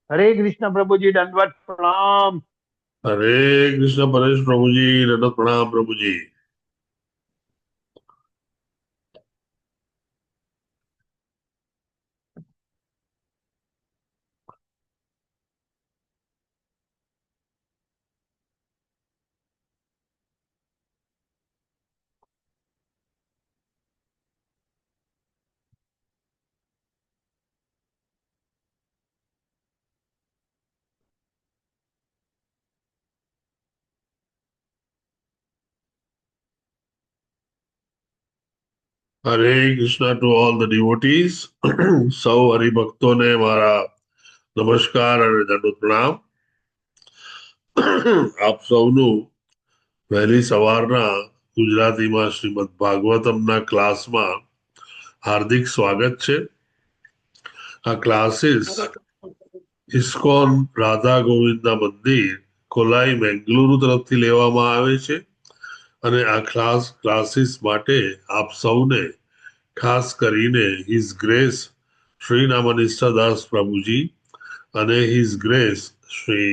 हरे कृष्ण प्रभु जी, दंडवत प्रणाम। हरे कृष्ण परेश प्रभु जी। दंडवत प्रणाम प्रभु जी। Hare Krishna to all the devotees. સૌ હરિભક્તોને મારા નમસ્કાર અને દંડવત પ્રણામ। આપ સૌનું વહેલી સવારના ગુજરાતીમાં શ્રીમદ ભાગવતમના ક્લાસમાં હાર્દિક સ્વાગત છે। આ ક્લાસીસ ઇસ્કોન રાધા ગોવિંદના મંદિર કોલાઈ બેંગલુરુ તરફથી લેવામાં આવે છે અને આ ક્લાસીસ માટે આપ સૌને ખાસ કરીને હિઝ ગ્રેસ શ્રી નામનિષ્ઠાદાસ પ્રભુજી અને હિઝ ગ્રેસ શ્રી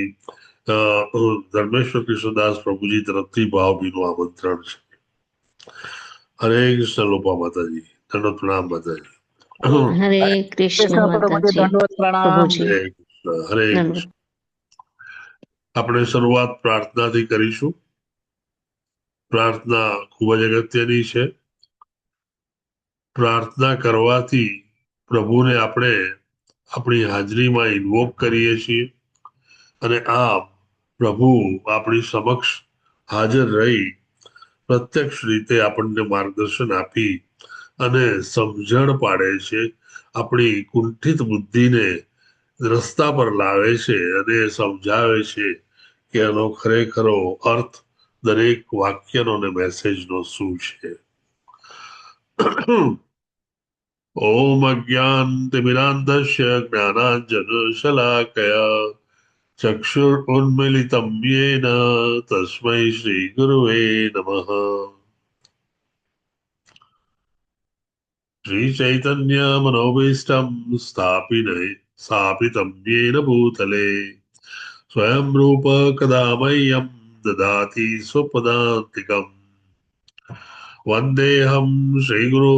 ધર્મેશ્વર કૃષ્ણદાસ પ્રભુજી તરફથી ભાવભીનું આમંત્રણ છે। હરે કૃષ્ણ લોપા માતાજી, દંડવત પ્રણામ માતાજી। हरे कृष्ण कृष्ण प्रभु जी, माताजी। दंडवत प्रणाम। प्रभुजी હરે કૃષ્ણ હરે दंडवत। કૃષ્ણ। આપણે શરૂઆત પ્રાર્થનાથી કરીશું। પ્રાર્થના ખૂબ જ અગત્યની છે। પ્રાર્થના કરવાથી પ્રભુને આપણે આપણી હાજરીમાં ઇન્વોક કરીએ છીએ અને આમ પ્રભુ આપણી સમક્ષ હાજર રહી પ્રત્યક્ષ રીતે આપણને માર્ગદર્શન આપી અને સમજણ પાડે છે। આપણી કુંઠિત બુદ્ધિને રસ્તા પર લાવે છે અને સમજાવે છે કે એનો ખરેખરો અર્થ દરેક વાક્યનો અને મેસેજનો શું છે। ઓમ અજ્ઞાનતિમિરાન્ધસ્ય જ્ઞાનાંજનશલાકયા ચક્ષુરુન્મિલિतं येन તસ્मै શ્રી ગુરુવે નમઃ। શ્રી ચૈતન્ય મનોભીષ્ટં સ્થાપિतं येन ભૂતલે સ્વયં રૂપ કદા મह्यं દદાતિ સ્વપદાન્તિકम्। वन्देऽहं श्रीगुरो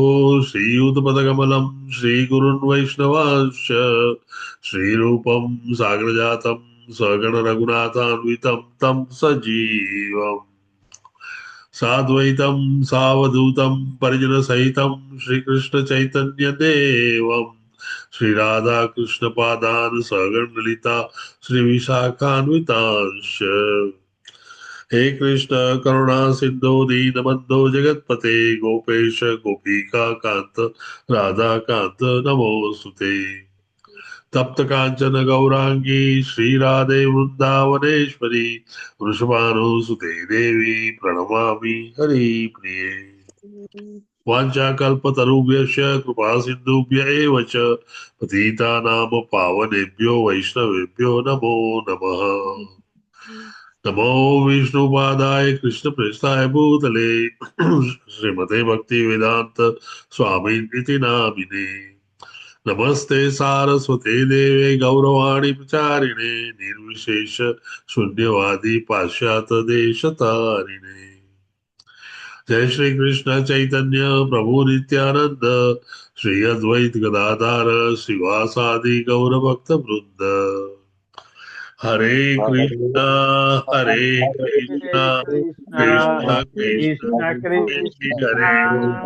श्रीयुतपदकमलं श्रीगुरुन् वैष्णवांश्च श्रीरूपं साग्रजातं स्वगण रघुनाथान्वितं तं सजीवम् साद्वैतं सावधूतं परिजनसहितं श्रीकृष्णचैतन्यदेवं श्रीराधाकृष्णपादान् स्वगण ललिता श्रीविशाखान्वितांश्च। हे कृष्ण करुणा सिंधु दीनबंधो जगतपते गोपेश गोपिका कांत राधा कांत नमोस्तुते। तप्त कांचन गौरांगी श्री राधे वृंदावनेश्वरी वृषभानुसुते देवी प्रणमामि हरि प्रिये। वाञ्छाकल्पतरुभ्यश्च कृपा सिन्धुभ्य एव च पतितानां पावनेभ्यो वैष्णवेभ्यो नमो नमः। नमो विष्णुपादाय कृष्णप्रेष्ठाय भूतले श्रीमते भक्ति वेदांत स्वामी इति नामिने। नमस्ते सारस्वते देवे गौरवाणी प्रचारिणे निर्विशेष शून्यवादी पाश्चात्य देशतारिणे। जय श्री कृष्ण चैतन्य प्रभु नित्यानंद श्री अद्वैत गदाधार श्रीवासादि गौर भक्त वृंद। हरे कृष्णा हरे कृष्णा हरे कृष्ण कृष्णा कृष्णा कृष्ण कृष्ण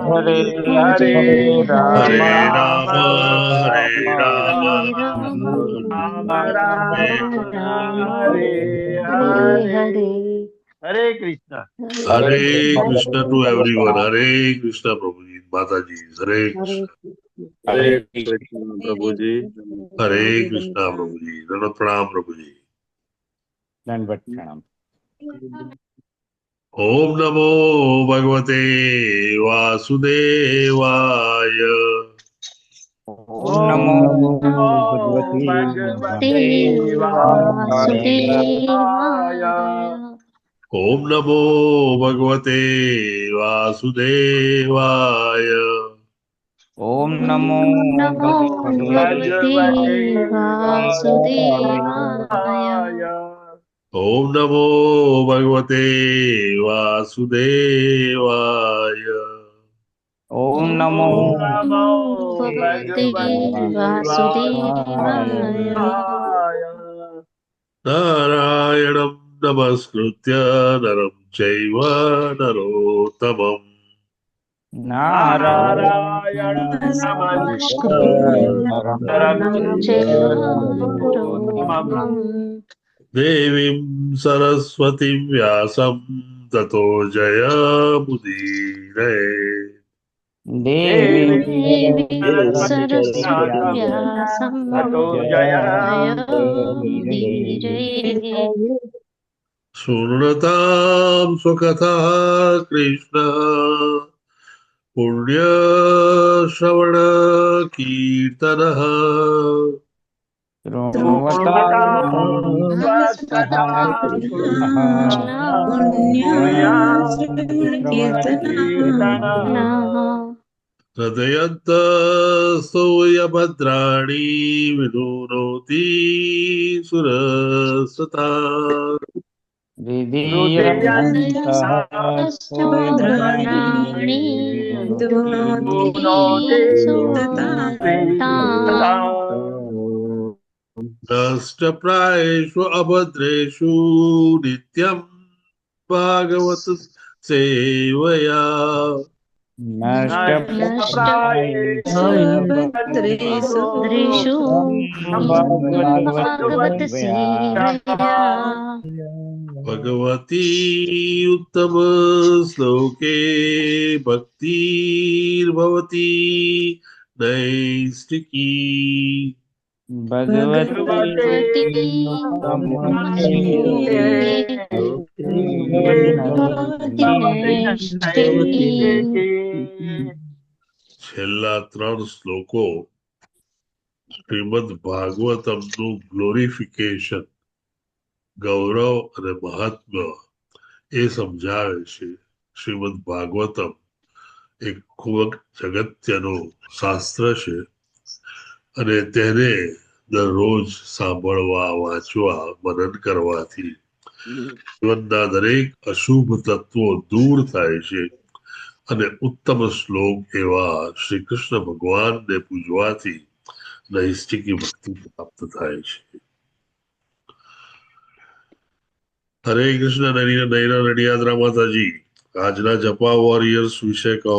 हरे हरे हरे हरे, राम हरे हरे राम राम हरे हरे राम हरे राम, राम राम हरे राम राम राम हरे हरे हरे। हरे हरे कृष्ण। Hare Hare Krishna to everyone. हरे कृष्ण प्रभु जी माता जी। हरे हरे कृष्ण। हरे कृष्ण प्रभु जी। हरे कृष्णा प्रभु जी। दंडवत प्रणाम प्रभु जी। दंडवत प्रणाम। ओम नमो भगवते वासुदेवाय। ओम नमो ओम नमो भगवते भगवते वासुदेवाय। वासुदेवाय। ओम नमो भगवते वासुदेवाय। ઓમ નમો નમો ભગવતે વાસુદેવાય. ઓમ નમો ભગવતે વાસુદેવાય. ઓમ નમો નમો ભગવતે વાસુદેવાય. નારાયણં નમસ્કૃત્ય નરં ચૈવ નરોત્તમં નારાયણ દેવીં સરસ્વતીં વ્યાસં તતો જયમુદીરये. દેવી સરસ્વતી વ્યાસં જયોદીરये. શૃણ્વતાं स्वकथः कृष्ण पुण्यश्रवणकीर्तनः हृदयन्तस्तूयभद्राणि विनोति सुरसता नष्टप्रायेषु अभद्रेषु नित्यं भागवत सेवया नष्टप्रायेषु भागवत सेवया. भगवती उत्तम श्लोके भक्तिर्भवती नैष्टिकी છેલ્લા 3 શ્લોકો શ્રીમદ ભાગવતમનું ગ્લોરિફિકેશન, ગૌરવ અને મહાત્મ્ય એ સમજાવે છે. શ્રીમદ ભાગવતમ એક ખૂબ જ અગત્યનું શાસ્ત્ર છે અને તેને દરરોજ સાંભળવા, વાંચવા, મનન કરવાથી જીવનના દરેક અશુભ તત્વો દૂર થાય છે અને ઉત્તમ શ્લોક એવા શ્રી કૃષ્ણ ભગવાનને પૂજવાથી નૈષ્ટિકી ભક્તિ પ્રાપ્ત થાય છે. હરે કૃષ્ણ. નૈના નડિયાદરા માતાજી, આજના જપા વોરિયર્સ વિશે કહો.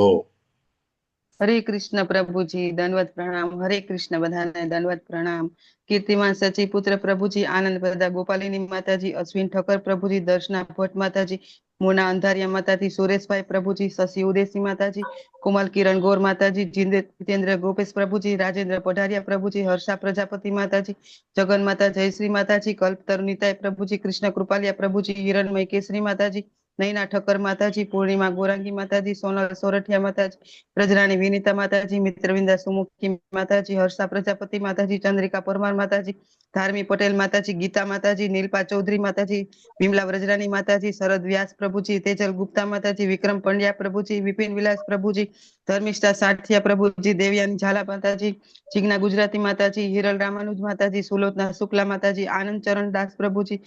હરે કૃષ્ણ પ્રભુજી, દંડવત પ્રણામ. હરે કૃષ્ણ, બધાને દંડવત પ્રણામ. કીર્તિમાન સચી પુત્ર પ્રભુજી, આનંદ પ્રદા ગોપાલિની માતાજી, અશ્વિન ઠક્કર પ્રભુજી, દર્શના ભટ્ટ માતાજી, મોના અંધારિયા માતાજી, સુરેશભાઈ પ્રભુજી, શશી ઉદેસી માતાજી, કોમલ કિરણ ગોર માતાજી, જીતેન્દ્ર ગોપેશ પ્રભુજી, રાજેન્દ્ર પઢારિયા પ્રભુજી, હર્ષા પ્રજાપતિ માતાજી, જગન માતા જયશ્રી માતાજી, કલ્પતરુ નિતાય પ્રભુજી, કૃષ્ણ કૃપાલિયા પ્રભુજી, હિરણમય કેસરી માતાજી, નૈના ઠક્કર માતાજી, પૂર્ણિમા ગોરાંગી માતાજી, સોનલ સોરઠિયા માતાજી, પ્રજરાણી વિનીતા માતાજી, મિત્રવિંદા સુમુખી માતાજી, હર્ષા પ્રજાપતિ માતાજી, ચંદ્રિકા પરમાર માતાજી, ધાર્મી પટેલ માતાજી, ગીતા માતાજી, નીલપા ચૌધરી માતાજી, વિમલા વ્રજરાણી માતાજી, શરદ વ્યાસ પ્રભુજી, તેજલ ગુપ્તા માતાજી, વિક્રમ પંડ્યા પ્રભુજી, વિપિન વિલાસ પ્રભુજી, ધર્મિષ્ઠા સાઠિયા પ્રભુજી, દેવયાની ઝાલા માતાજી, જીજ્ઞા ગુજરાતી માતાજી, હિરલ રામાનુજ માતાજી, સુલોચના શુક્લા માતાજી, આનંદ ચરણ દાસ પ્રભુજી,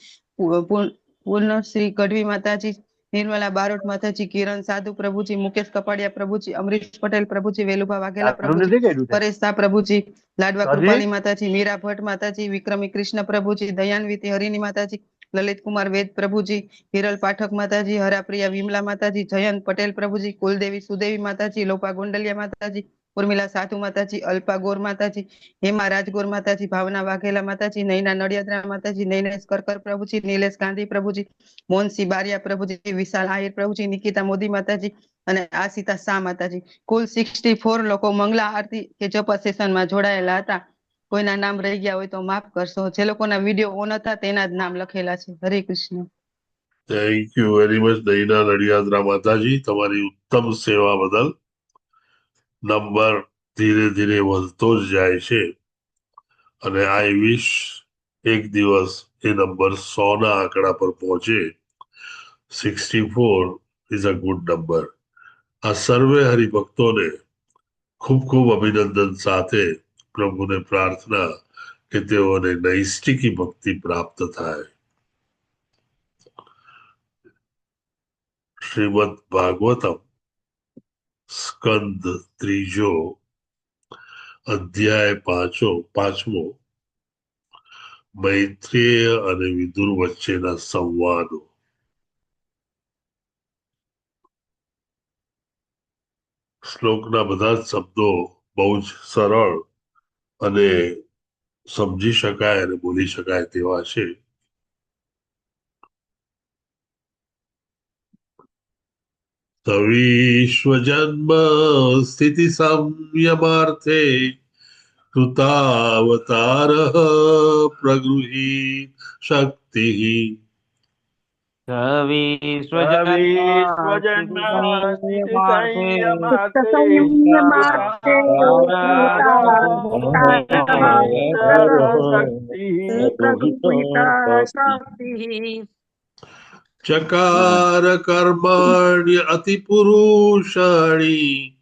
પૂર્ણશ્રી ગઢવી માતાજી, નિર્મલા બારોટ માતાજી, કિરણ સાધુ પ્રભુજી, મુકેશ કપાડિયા પ્રભુજી, અમરીશ પટેલ પ્રભુજી, વેલુભા વાઘેલા પ્રભુજી, પરેશ શાહ પ્રભુજી, લાડવા કૃપાલી માતાજી, મીરા ભટ્ટ માતાજી, વિક્રમી કૃષ્ણ પ્રભુજી, દયાન્વિતી હરિની માતાજી, લલિત કુમાર વેદ પ્રભુજી, હિરલ પાઠક માતાજી, હરાપ્રિયા વિમલા માતાજી, જયંત પટેલ પ્રભુજી, કુલદેવી સુદેવી માતાજી, લોપા ગોંડલિયા માતાજી, ઉર્મિલા સાધુ માતાજી, અલ્પા ગોર માતાજી, હેમા રાજગોર માતાજી, ભાવના વાઘેલા માતાજી, નૈના નડિયાદરા માતાજી, નૈનેશ કરકર પ્રભુજી, નીલેશ ગાંધી પ્રભુજી, મોહનસિંહ બારિયા પ્રભુજી, વિશાલ આહિર પ્રભુજી, નિકિતા મોદી માતાજી અને આશિતા શાહ માતાજી. કુલ 64 લોકો મંગલા આરતી કે જપ સેશનમાં જોડાયેલા હતા. કોઈના નામ રહી ગયા હોય તો માફ કરશો. જે લોકોના વિડીયો ઓન હતા તેના જ નામ લખેલા છે. Hare Krishna. Thank you very much Naina Nadiyadara માતાજી, તમારી ઉત્તમ સેવા બદલ. નંબર ધીરે ધીરે વધતો જ જાય છે અને આઈ વિશ એક દિવસ એ નંબર 100 ના આંકડા પર પહોંચે. 64 ઇઝ અ ગુડ નંબર. આ સર્વે હરિભક્તોને ખૂબ ખૂબ અભિનંદન સાથે પ્રભુને પ્રાર્થના કે તેઓને નૈષ્ટિકી ભક્તિ પ્રાપ્ત થાય. શ્રીમદ ભાગવતમ સ્કંદ ત્રીજો અધ્યાય પાંચમો મૈત્રેય અને વિદુર વચ્ચેના સંવાદો. શ્લોકના બધા જ શબ્દો બહુ જ સરળ અને સમજી શકાય અને બોલી શકાય તેવા છે. સવિશ્વજન્મ સ્થિતિ સંયમાર્થે કૃતાવતાર પ્રગૃહી શક્તિ. ચકાર કર્મણ્ય અતિ પુરુષાણી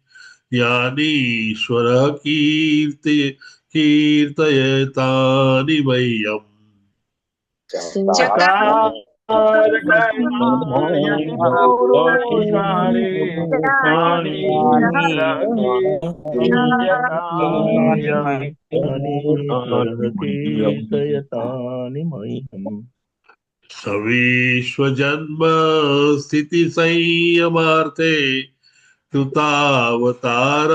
યાનીશ્વર કીર્તયતાનિ મહ્યમ. સવિશ્વજન્મ સ્થિતિ સંયમાર્થે કૃતાવતાર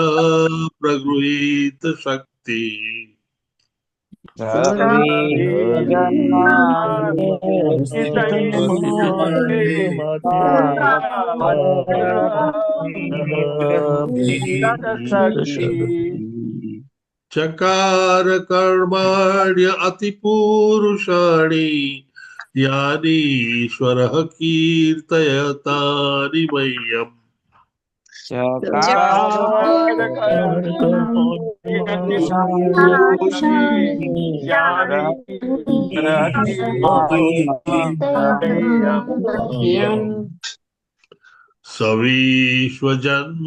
પ્રગૃહીત શક્તિ. ચકાર કર્મણ્ય અતિ પુરુષાણી યાનીશ્વર કીર્તયતાનિ મહ્યમ. સવિશ્વજન્મ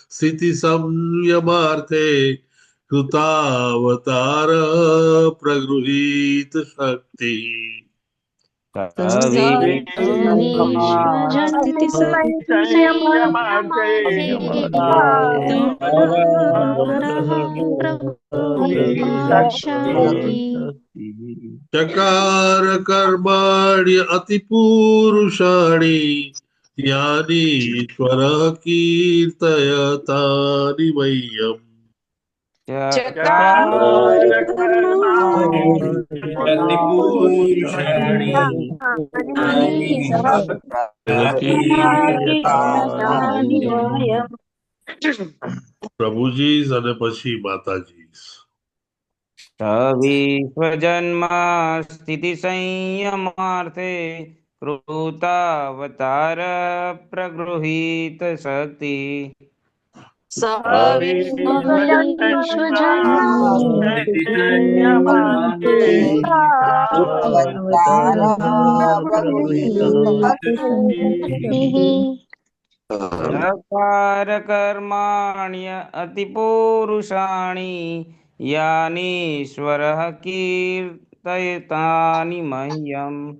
સ્થિતિ સંયમાર્થે કૃતાવતાર પ્રગૃહીત શક્તિ. ચકાર કર્મણ્ય અતિ પુરુષાણી યાનીશ્વર કીર્તયતાનિ મહ્યમ. પ્રભુજી અને પછી માતાજી. સવિશ્વજન્મ સ્થિતિ સંયમાર્થે કૃતાવતાર પ્રગૃહીત શક્તિ. ચકાર કર્મણ્ય અતિ પુરુષાણી યાનીશ્વર કીર્તયતાનિ મહ્યમ.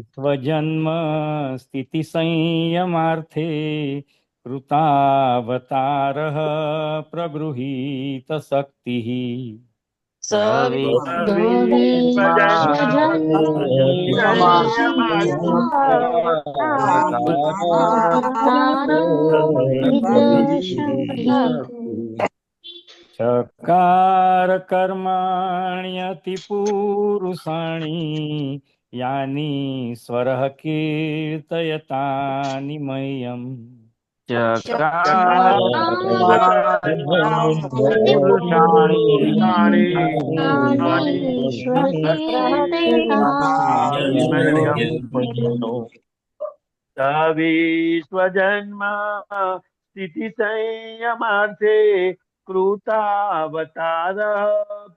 સ્વજન્મ સ્થિતિ સંયમાર્થે કૃતાવતાર પ્રગૃહીત શક્તિ. ચકાર કર્મણ્યતિ પુરુષાણી યાનીશ્વર કીર્તયતાનિ મહ્યમ. સવિશ્વજન્મ સ્થિતિ સંયમાર્થે कृतावतार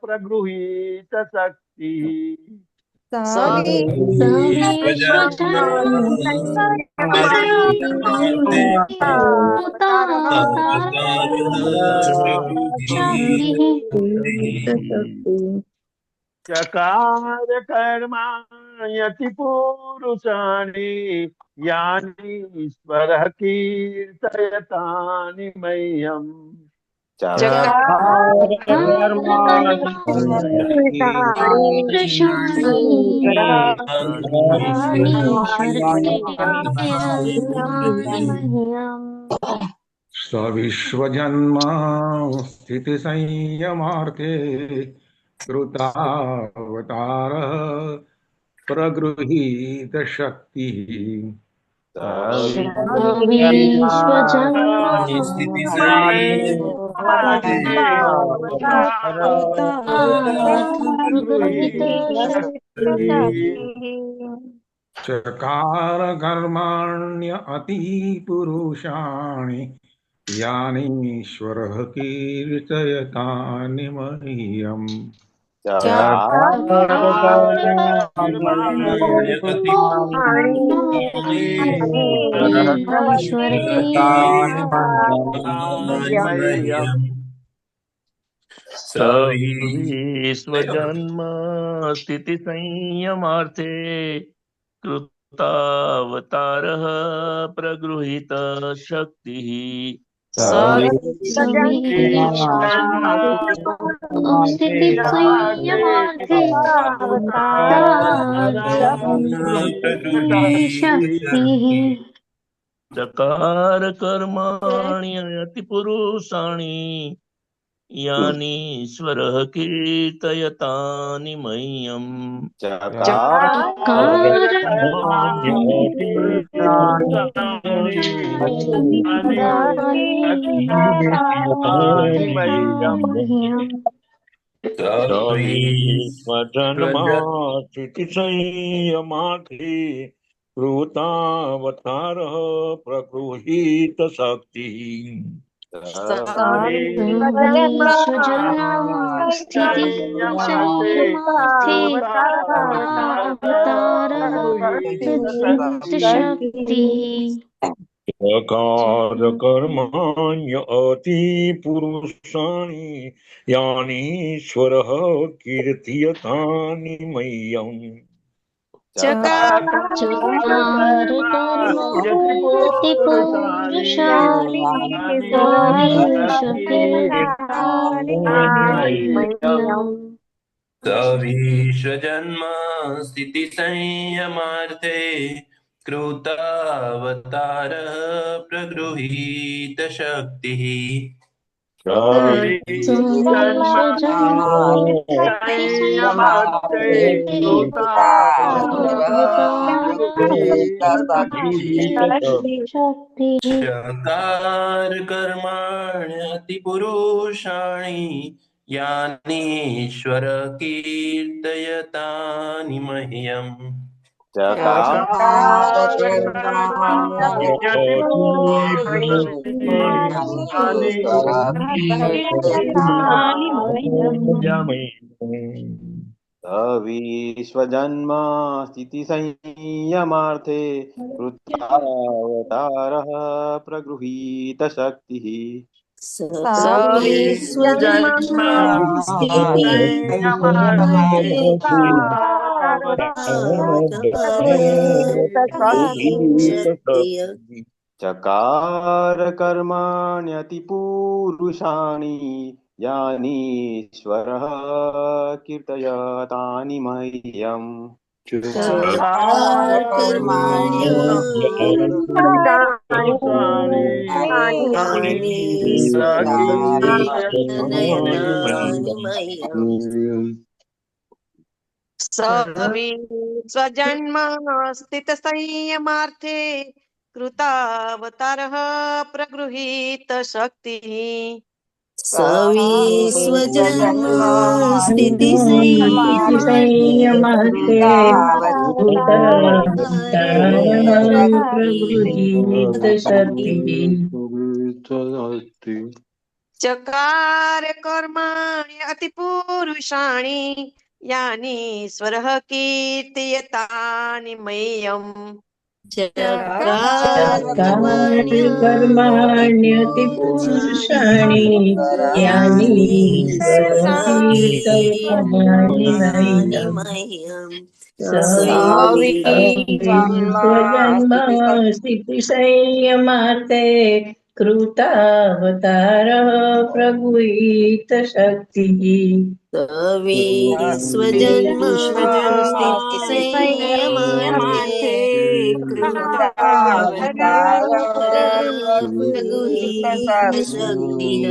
प्रगृहीत शक्ति चकार कर्माण्यति पुरुषाणि यानि ईश्वरः कीर्तयतानि मह्यम् स विश्वजन्म स्थिति संयमार्थे कृतावतारः प्रगृहीत शक्तिः चकार कर्माण्य अति पुरुषाणि यानीश्वरः कीर्तयतानि मह्यम् स विश्वजन्म स्थिति संयमार्थे कृतावतारः प्रगृहीत शक्तिः चकार कर्माण्यति पुरुषाणि यानीश्वरः कीर्तयतानि मह्यम् स्वजन्मास्थिति संयमार्थे कृतावतारः प्रगृहीत शक्तिः चकार कर्माण्य अति पुरुषाणि यानीश्वरः कीर्तयतानि मह्यम् स विश्वजन्म स्थिति संयमार्थे कृतावतारः प्रगृहीत शक्तिः चकार कर्माण्यति पुरुषाणि यानीश्वर कीर्तयतानि मह्यम् विश्वजन्म स्थिति संयमार्थे कृतावतारः प्रगृहीत शक्तिः चकार कर्माण्यति पुरुषाणि यानीश्वरः कीर्तयतानि मह्यम् स्वजन्म स्थित संयमार्थे कृतावतारः प्रगृहीत शक्तिः स्वजन्म स्थिति संयमार्थे प्रगृहीत शक्तिः चकार कर्माणि अतिपुरुषाणि यानीश्वरः कीर्तयतानि मह्यम् चकार कर्माण्यति कर्माण्यतिपुरुषाणि यानि कीर्तयतानि कीर्तयतानि मह्यम् मह्यम् स्वजन्म स्थितिसंयमार्थे कृतावतारः प्रभुयित शक्तिः स्वजन्म स्थितिसंयमार्थे कृतावतारः प्रगृहीत शक्तिः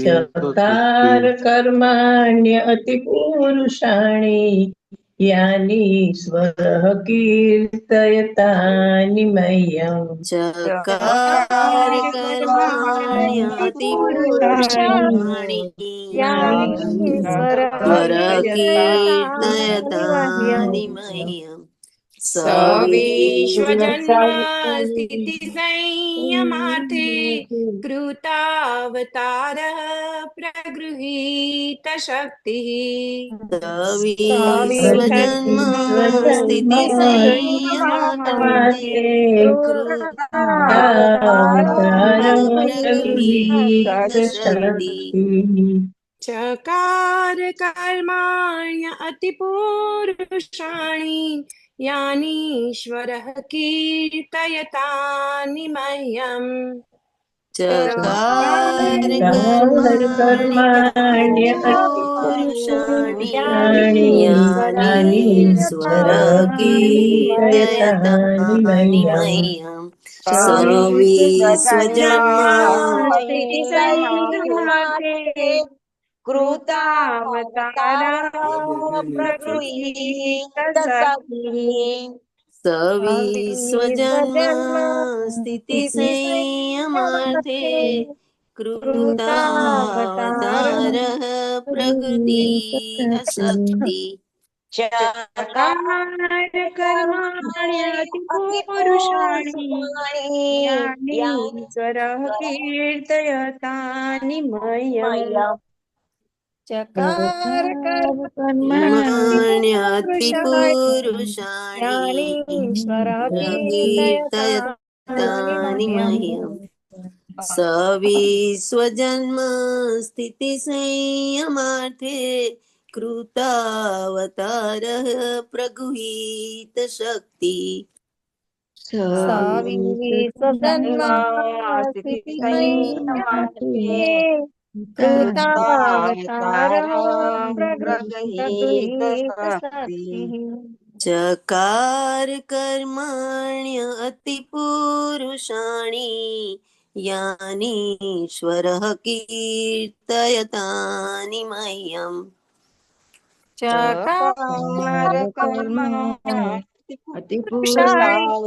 चकार कर्माण्य अतिपुरुषाणि यानीश्वरः कीर्तयतानि मह्यम् चकार कर्माण्यतिपुरुषाणि यानीश्वरः कीर्तयतानि मह्यम् सविश्वजन्म स्थिति संयमार्थे कृतावतारः प्रगृहीत शक्तिः स्वजन्म स्थिति संयमार्थे कृतावतारः प्रगृहीत शक्तिः चकार कर्माण्य अतिपुरुषाणि यानीश्वरः कीर्तयतानि मह्यम् चकार कर्माण्य कर्माण्यतिपुरुषाणि यानीश्वरः यानीश्वरः कीर्तयतानि कीर्तयतानि मह्यम् मह्यम् सविश्वजन्म स्थिति संयमार्थे कृतावतारः प्रगृहीत शक्तिः सविश्वजन्म स्थिति संयमार्थे कृतावतारः प्रकृतिः शक्ति चकार कर्माण्यतिपुरुषाणि यानीश्वरः कीर्तयतानि मह्यम् चकार कर्माण्यतिपुरुषाणि कीर्तयतानि मह्यम् सविश्वजन्म स्थिति संयमार्थे कृतावतारः प्रगृहीत शक्ति सविश्वजन्म स्थिति संयमार्थे कृतावतारः प्रगृहीत शक्तिः चकार कर्माण्य अतिपुरुषाणि यानीश्वरः कीर्तयतानि मह्यम् चकार कर्माण्यतिपुरुषाणि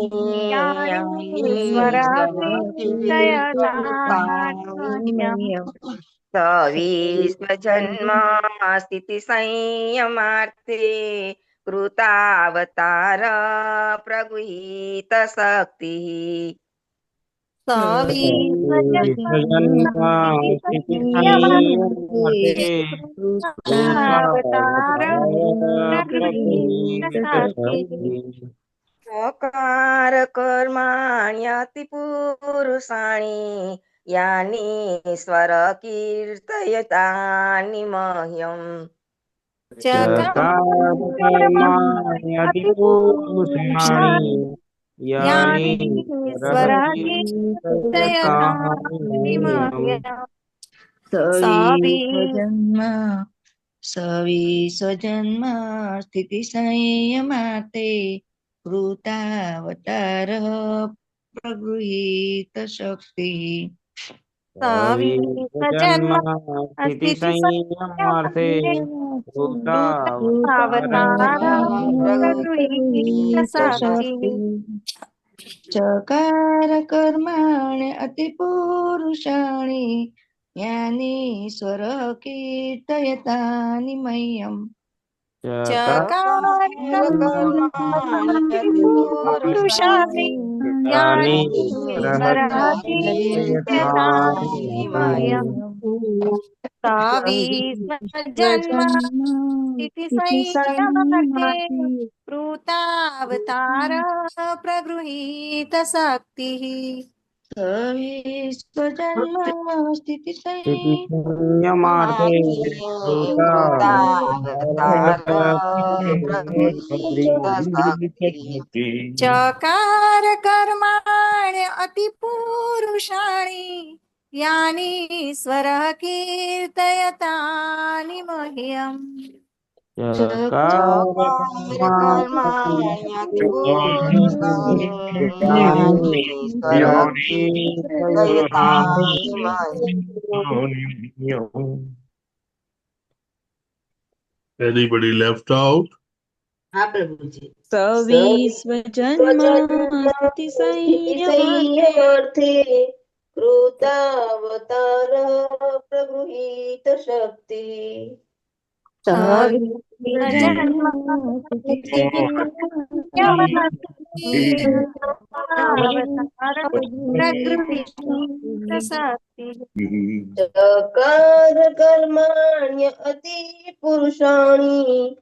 यानीश्वरः कीर्तयतानि मह्यम् सविश्वजन्म स्थिति संयमार्थे कृतावतार प्रगृहीत शक्तिः सविश्वजन्म स्थिति संयमार्थे कृतावतारः प्रगृहीत शक्तिः चकार कर्माण्यतिपुरुषाणि यानीश्वर कीर्तयतानि मह्यम् चकार कर्माण्यतिपुरुषाणि यानीश्वर कीर्तयतानि मह्यम् सविश्वजन्म स्थिति संयमार्थे कृतावतारः प्रगृहीत शक्तिः सविश्वजन्म स्थिति संयमार्थे कृतावतारः प्रगृहीत शक्तिः चकार कर्माणि अतिपुरुषाणि यानीश्वरः कीर्तयतानि मह्यम् चकार कर्माण्यतिपुरुषाणि यानीश्वरकीर्तयतानिमह्यम् सविस्मजन्मस्थिति संयमार्थे कृतावतार प्रगृहीत शक्तिः सविश्वजन्म स्थिति संयमार्थे कृतावतार प्रगृहीत शक्तिः चकार कर्माण्य अति पुरुषाणि यानीश्वरः कीर्तयतानि मह्यम् Anybody left out? सविस्वजन्मस्थिति संयमार्थे कृतावतारः प्रगृहीत शक्तिः चकार कर्माण्य अति पुरुषाणि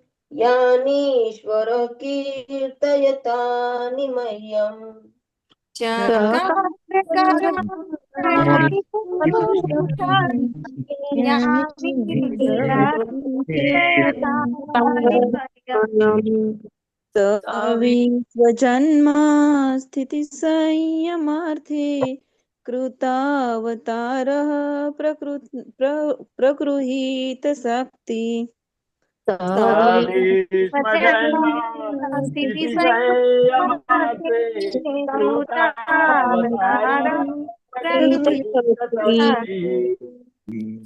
यानीश्वरः कीर्तयतानि मह्यम् सविस्वजन्म स्थिति संयमार्थे कृतावतारः प्रगृहीत शक्ति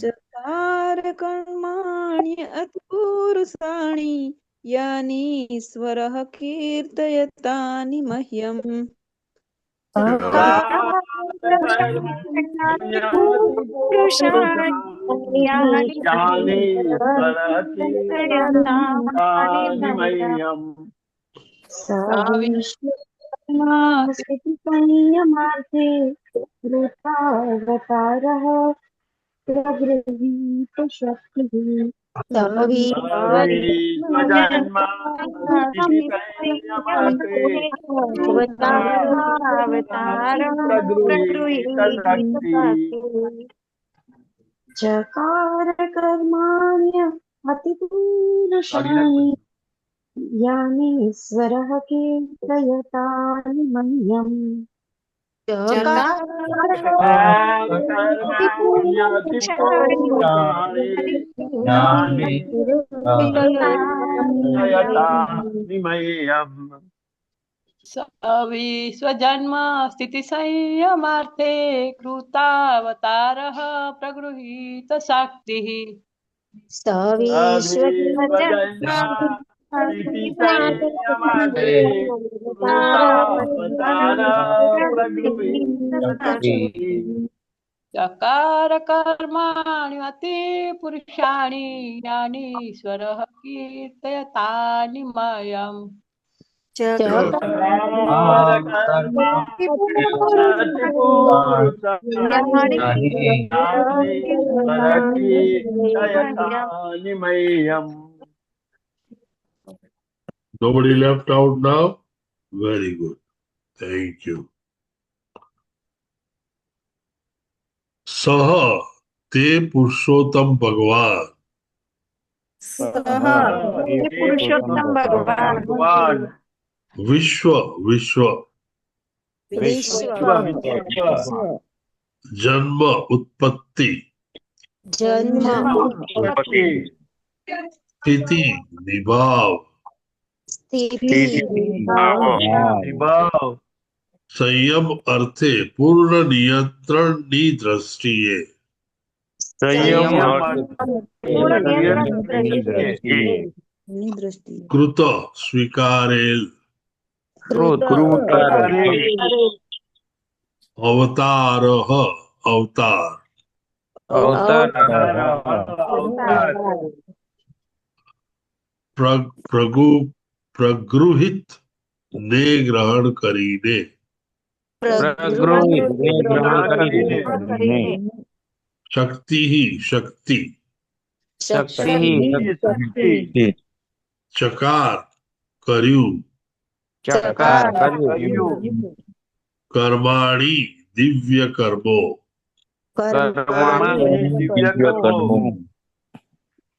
चकार कर्माण्य अति पुरुषाणि यानीश्वरः कीर्तयतानि मह्यम् संयमार्थे कृतावतारः प्रगृहीत शक्तिः चकार कर्माण्य अतिपुरुषाणि यानीश्वरः कीर्तयतानि मह्यम् सविस्वजन्म स्थिति संयमार्थे कृतावतारः प्रगृहीत शक्तिः चकार कर्माणि अति पुरुषाणि यानीश्वरः कीर्तयतानि मह्यम् Nobody left out now? Very good. Thank you. Saha te पुरुषोत्तम भगवान पुरुषोत्तम भगवान विश्व विश्व जन्म उत्पत्ति स्थिति निभाव संयम अर्थे पूर्ण नियंत्रण नी दृष्टिए कृत स्वीकारेल अवतारः अवतार પ્રગૃહિત ને ગ્રહણ કરીને પ્રગૃહી કરીને શક્તિ શક્તિ શક્તિ ચકાર કર્યું કર્માણી દિવ્ય કર્મો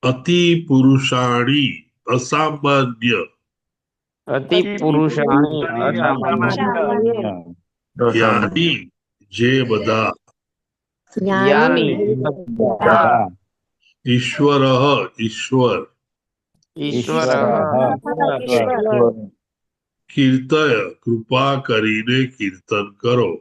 અતિ પુરુષાણી અસામાન્ય જ્ઞાની જે બધા ઈશ્વર ઈશ્વર કીર્તય કૃપા કરીને કીર્તન કરો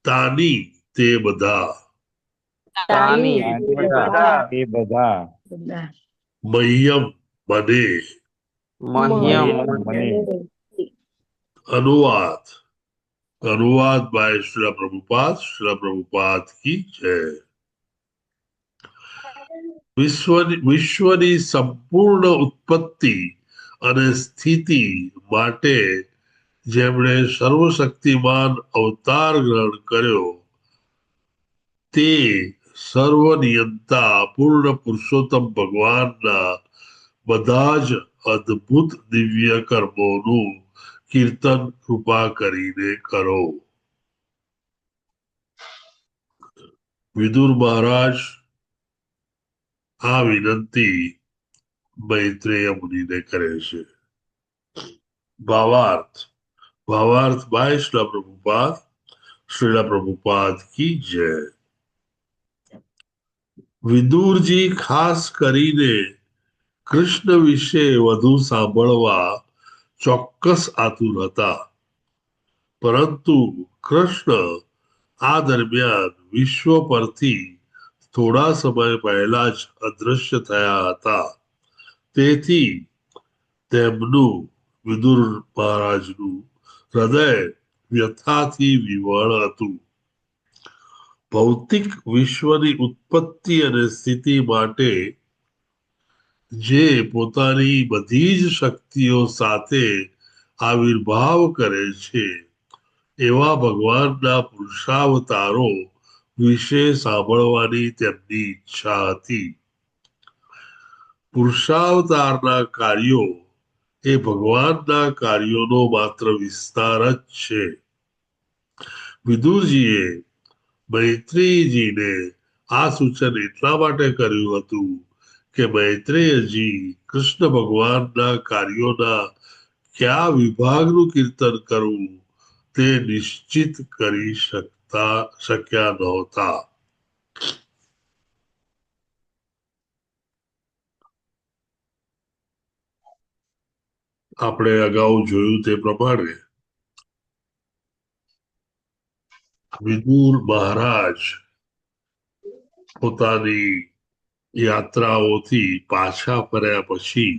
તાની તે બધા મહ્યમ મને अनुवाद अनुवाद बाय श्रील प्रभुपाद की जय। વિશ્વની સંપૂર્ણ ઉત્પત્તિ અને સ્થિતિ માટે જેમણે સર્વશક્તિમાન અવતાર ગ્રહણ કર્યો તે સર્વનિયંતા પૂર્ણ પુરુષોત્તમ ભગવાનના બધા જ અદ્ભુત દિવ્ય કર્મોનું કીર્તન કૃપા કરીને કરો। વિદુર મહારાજ આ વિનંતી મૈત્રેય મુનિને કરે છે। ભાવાર્થ બાય શ્રીલ પ્રભુપાદ કી જય। વિદુરજી ખાસ કરીને કૃષ્ણ વિશે વધુ સાંભળવા ચોક્કસ આતુર હતા, પરંતુ કૃષ્ણ આ દરમિયાન વિશ્વ પરથી થોડા સમય પહેલા જ અદૃશ્ય થયા હતા। તેથી તેમનું વિદુર મહારાજનું હૃદય વ્યથાથી વિવળ હતું। ભૌતિક વિશ્વની ઉત્પત્તિ અને સ્થિતિ માટે જે પોતાની બધી જ શક્તિઓ સાથે આવિર્ભાવ કરે છે એવા ભગવાનના પુરુષાવતારો વિશે સાંભળવાની તેમની ઈચ્છા હતી। પુરુષાવતારના કાર્યો એ ભગવાનના કાર્યોનો માત્ર વિસ્તાર જ છે। વિદુરજીએ મૈત્રેયજીને આ સૂચન એટલા માટે કર્યું હતું કે મૈત્રેયજી કૃષ્ણ ભગવાનના કાર્યોના કયા વિભાગનું કીર્તન કરવું તે નિશ્ચિત કરી શક્યા નહોતા। આપણે અગાઉ જોયું તે પ્રમાણે વિદુર મહારાજ પોતાની યાત્રાઓથી પાછા ફર્યા પછી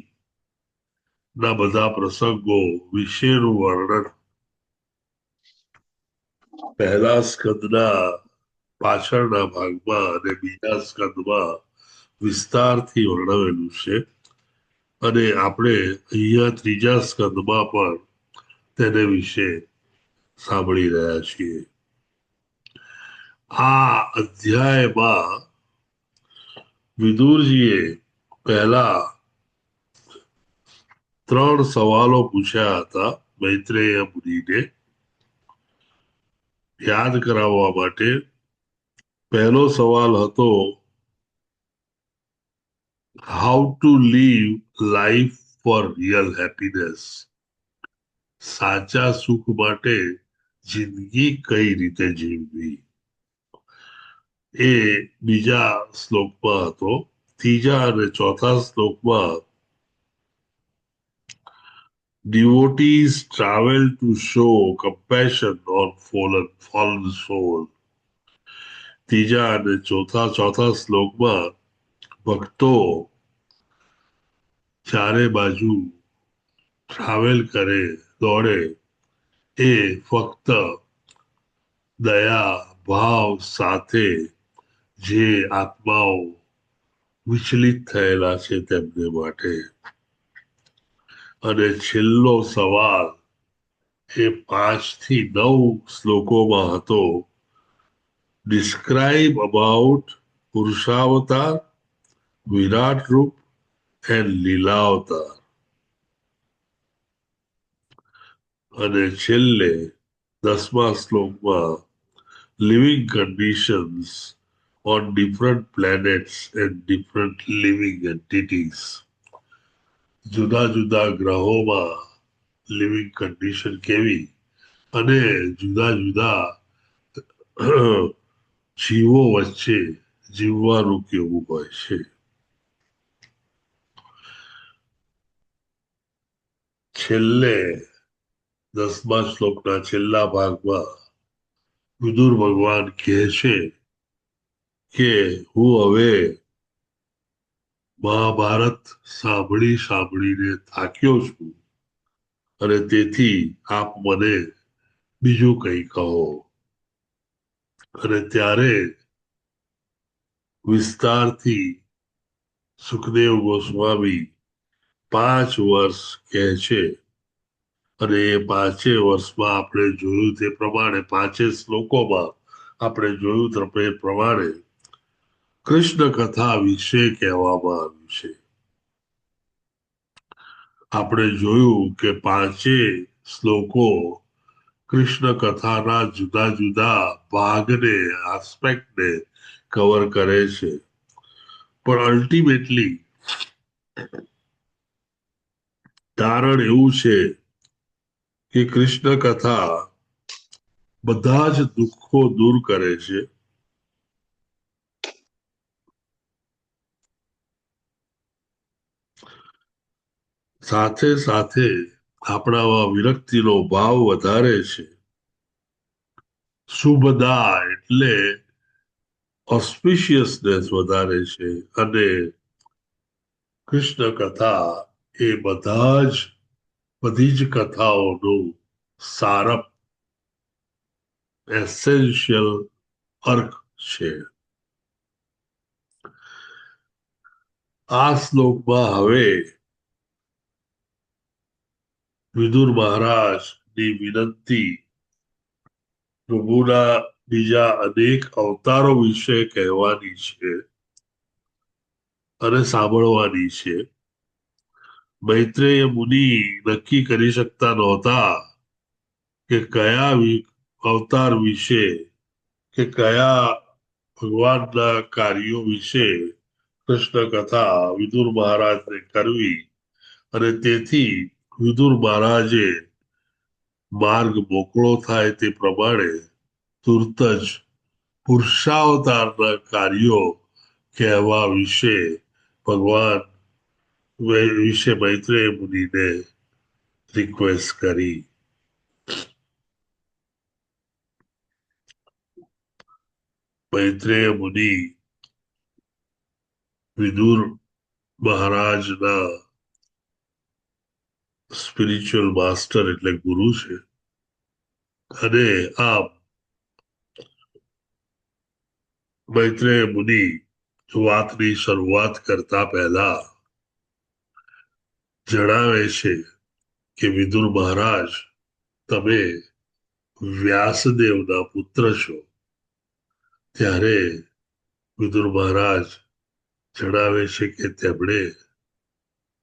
ના બધા પ્રસંગો વિશેનું વર્ણન પહેલા સ્કંદના પાછળના ભાગમાં અને બીજા સ્કંદમાં વિસ્તારથી વર્ણવેલું છે અને આપણે અહીંયા ત્રીજા સ્કંદમાં પણ તેને વિશે સાંભળી રહ્યા છીએ। આ અધ્યાયમાં વિદુરજીએ પહેલા 3 સવાલો પૂછ્યા હતા મૈત્રેય મુનિને। યાદ કરાવવા માટે પહેલો સવાલ હતો how to live life four real happiness, સાચા સુખ માટે જિંદગી કઈ રીતે જીવવી, એ બીજા શ્લોકમાં હતો। ત્રીજા અને ચોથા શ્લોકમાં devotees travel to show compassion on fallen soul, ત્રીજા અને ચોથા શ્લોકમાં ભક્તો ચારે બાજુ ટ્રાવેલ કરે દોડે એ ફક્ત દયા ભાવ સાથે જે આત્માઓ વિચલિત થયેલા છે તેમને માટે। અને છેલ્લો સવાલ એ 5 થી 9 શ્લોકોમાં હતો. ડિસ્ક્રાઇબ અબાઉટ પુરુષાવતાર, વિરાટ રૂપ એન્ડ લીલાવતાર. અને છેલ્લે 10મા શ્લોકમાં living conditions on different planets and different living entities. જુદા જુદા ગ્રહોમાં લિવિંગ કન્ડિશન કેવી અને જુદા જુદા જીવો વચ્ચે જીવવાનું કેવું હોય છે. છેલ્લે 10મા શ્લોકના છેલ્લા ભાગમાં વિદુર ભગવાન કહે છે કે હું હવે મહાભારત સાંભળીને થાક્યો છું અને તેથી આપ મને બીજું કંઈ કહો. અને ત્યારે વિસ્તારથી સુખદેવ ગોસ્વામી 5 વર્ષ કહે છે અને એ 5 વર્ષમાં આપણે જોયું તે પ્રમાણે 5 શ્લોકોમાં આપણે જોયું તે પ્રમાણે કૃષ્ણ કથા વિશે કહેવામાં આવ્યું છે. આપણે જોયું કે 5 શ્લોકો કૃષ્ણ કથાના જુદા જુદા ભાગને આસ્પેક્ટને કવર કરે છે. પણ અલ્ટિમેટલી તારણ એવું છે કે કૃષ્ણ કથા બધા જ દુઃખો દૂર કરે છે. સાથે સાથે આપણામાં વિરક્તિનો ભાવ વધારે છે. શુભદા એટલે ઓસ્પિશિયસનેસ વધારે છે અને કૃષ્ણ કથા એ બધી જ કથાઓનું સારપ એસેન્શિયલ અર્ક છે. આ શ્લોકમાં હવે વિદુર મહારાજની વિનંતી પ્રભુના બીજા અનેક અવતારો વિશે કહેવાની છે અને સાંભળવાની છે. મૈત્રેય મુનિ નક્કી કરી શકતા નહોતા કે કયા અવતાર વિશે કે કયા ભગવાનના કાર્યો વિશે કૃષ્ણ કથા વિદુર મહારાજને કરવી અને તેથી વિદુર મહારાજે માર્ગ મોકળો થાય તે પ્રમાણે તુરત જ પુરુષાવતારના કાર્યો કહેવા વિશે ભગવાન વિશે મૈત્રેય મુનિને રિક્વેસ્ટ કરી. મૈત્રેય મુનિ વિદુર મહારાજના સ્પિરિચ્યુઅલ માસ્ટર એટલે ગુરુ છે અને આમ મૈત્રેય મુનિ વાતની શરૂઆત કરતા પહેલા જણાવે છે કે વિદુર મહારાજ તમે વ્યાસદેવના પુત્ર છો. ત્યારે વિદુર મહારાજ જણાવે છે કે તેમણે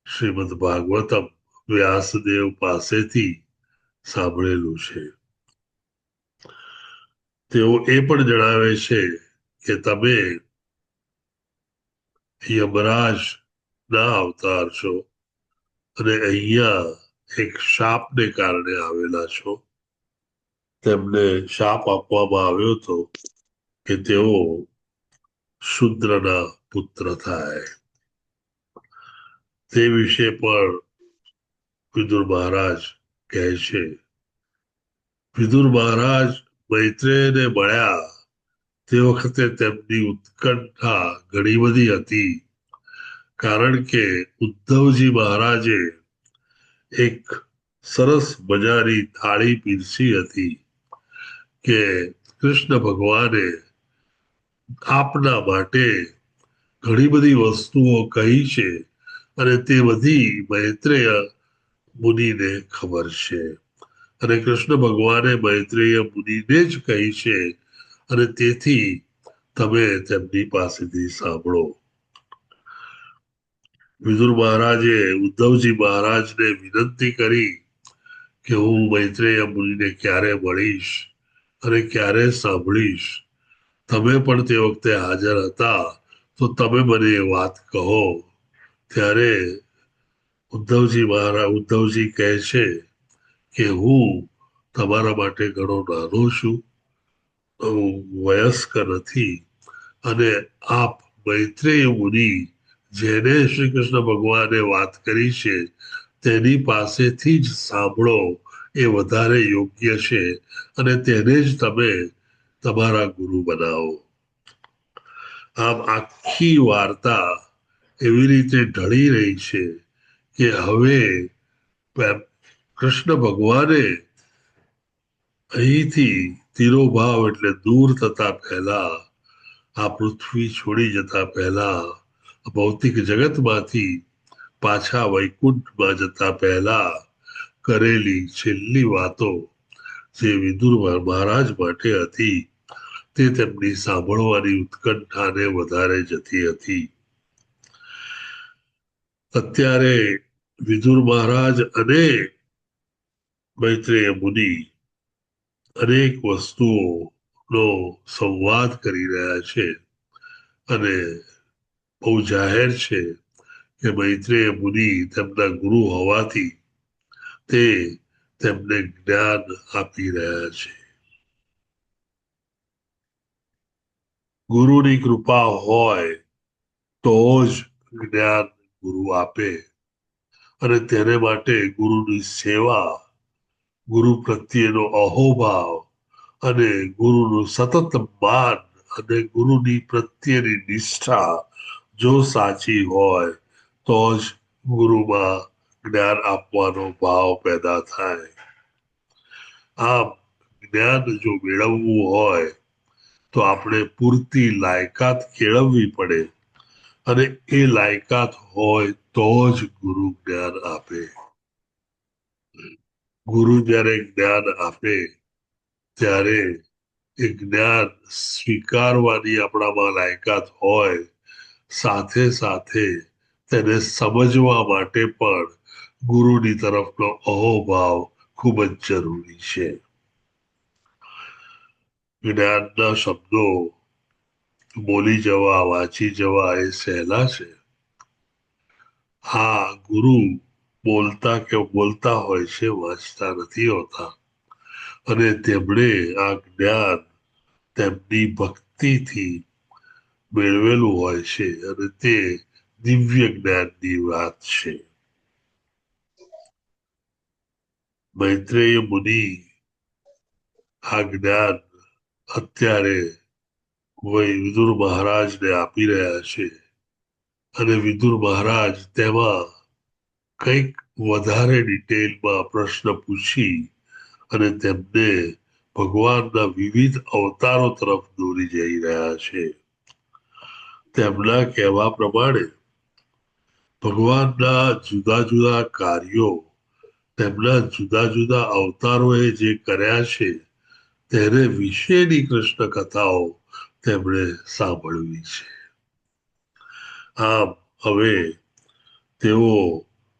શ્રીમદ ભાગવતમ વ્યાસદેવ પાસેથી સાંભળેલું છે. તેઓ એ પણ જણાવે છે કે તમે યમરાજ ના અવતાર છો અને અહીંયા એક શાપને કારણે આવેલા છો. તેમને શાપ આપવામાં આવ્યો હતો કે તેઓ શુદ્રના પુત્ર થાય. તે વિશે પણ વિદુર મહારાજ કહે છે. વિદુર મહારાજ મૈત્રેયને મળ્યા તે વખતે તેમની ઉત્કંઠા ઘણી બધી હતી, કારણ કે ઉદ્ધવજી મહારાજે એક સરસ મજાની થાળી પીરસી હતી કે કૃષ્ણ ભગવાને આપના માટે ઘણી બધી વસ્તુઓ કહી છે અને તે બધી મૈત્રેય મુનિને ખબર છે અને કૃષ્ણ ભગવાને મૈત્રેય મુનિને જ કહી છે અને તેથી તમે તેમની પાસેથી સાંભળો. વિદુર મહારાજે ઉદ્ધવજી મહારાજને વિનંતી કરી કે હું મૈત્રેય મુનિને ક્યારે મળીશ અને ક્યારે સાંભળીશ. તમે પણ તે વખતે હાજર હતા તો તમે મને એ વાત કહો. ત્યારે ઉદ્ધવજી કહે છે કે હું તમારા માટે ઘણો નાનો છું, હું વયસ્ક નથી અને આપ મૈત્રેય મુનિ જેને શ્રી કૃષ્ણ ભગવાને વાત કરી છે તેની પાસેથી જ સાંભળો એ વધારે યોગ્ય છે અને તેને જ તમે તમારા ગુરુ બનાવો. આમ આખી વાર્તા એવી રીતે ઢળી રહી છે કે હવે કૃષ્ણ ભગવાને અહીંથી તિરોભાવ એટલે દૂર થતા પહેલા, આ પૃથ્વી છોડી જતા પહેલા, ભૌતિક જગતમાંથી પાછા વૈકુંઠમાં જતા પહેલા કરેલી છેલ્લી વાતો જે વિદુર મહારાજ માટે હતી તે તેમની સાંભળવાની ઉત્કંઠાને વધારે જતી હતી. અત્યારે વિદુર મહારાજ અને મૈત્રેય મુનિ અનેક વસ્તુઓનો સંવાદ કરી રહ્યા છે અને બહુ જાહેર છે કે મૈત્રેય મુનિ તેમના ગુરુ હોવાથી તે તેમને જ્ઞાન આપી રહ્યા છે. ગુરુની કૃપા હોય તો જ જ્ઞાન ગુરુ આપે અને તેને માટે ગુરુની સેવા, ગુરુ પ્રત્યેનો અહોભાવ અને ગુરુનું સતત માન અને ગુરુની પ્રત્યેની નિષ્ઠા જો સાચી હોય તો જ ગુરુમાં જ્ઞાન આપવાનો ભાવ પેદા થાય. આમ જ્ઞાન જો મેળવવું હોય તો આપણે પૂરતી લાયકાત કેળવવી પડે અને એ લાયકાત હોય તો જ ગુરુ જ્ઞાન આપે. ગુરુ જ્યારે જ્ઞાન આપે ત્યારે એ જ્ઞાન સ્વીકારવાની આપણામાં લાયકાત હોય, સાથે સાથે તેને સમજવા માટે પણ ગુરુની તરફનો અહોભાવ ખૂબ જ જરૂરી છે. જ્ઞાનના શબ્દો બોલી જવા, વાંચી જવા એ સહેલા છે. હા, ગુરુ બોલતા હોય છે, વાંચતા નથી હોતા અને તેમણે આ જ્ઞાન તેમની ભક્તિથી મેળવેલું હોય છે અને તે દિવ્ય જ્ઞાનની વાત છે. મૈત્રેય મુનિ આ જ્ઞાન અત્યારે વિદુર મહારાજને આપી રહ્યા છે અને વિદુર મહારાજ તેમાં કંઈક વધારે ડિટેલમાં પ્રશ્ન પૂછી અને તેમને ભગવાનના વિવિધ અવતારો તરફ દોરી જઈ રહ્યા છે. તેમના કહેવા પ્રમાણે ભગવાનના જુદા જુદા કાર્યો, તેમના જુદા જુદા અવતારોએ જે કર્યા છે તેને વિશેની કૃષ્ણ કથાઓ તેમણે સાંભળવી છે. આમ હવે તેઓ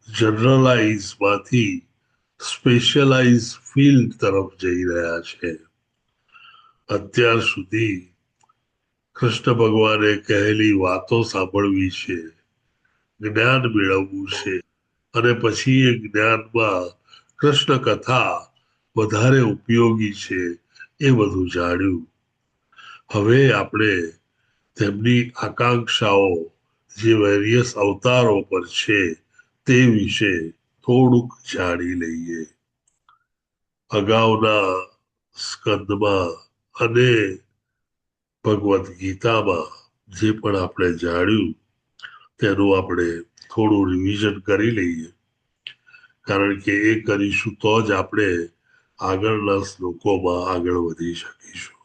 જનરલાઇઝ માંથી સ્પેશિયલાઇઝ ફિલ્ડ તરફ જઈ રહ્યા છે. અત્યાર સુધી કૃષ્ણ ભગવાને કહેલી વાતો સાંભળવી છે, જ્ઞાન મેળવવું છે અને પછી એ જ્ઞાનમાં કૃષ્ણ કથા વધારે ઉપયોગી છે એ બધું જાણ્યું. હવે આપણે તેમની આકાંક્ષાઓ જે વેરિયસ અવતારો પર છે તે વિશે થોડુંક જાણી લઈએ. અગાઉના સ્કંદમાં અને ભગવદ્ ગીતામાં જે પણ આપણે જાણ્યું તેનું આપણે થોડું રિવિઝન કરી લઈએ, કારણ કે એ કરીશું તો જ આપણે આગળના શ્લોકોમાં આગળ વધી શકીશું.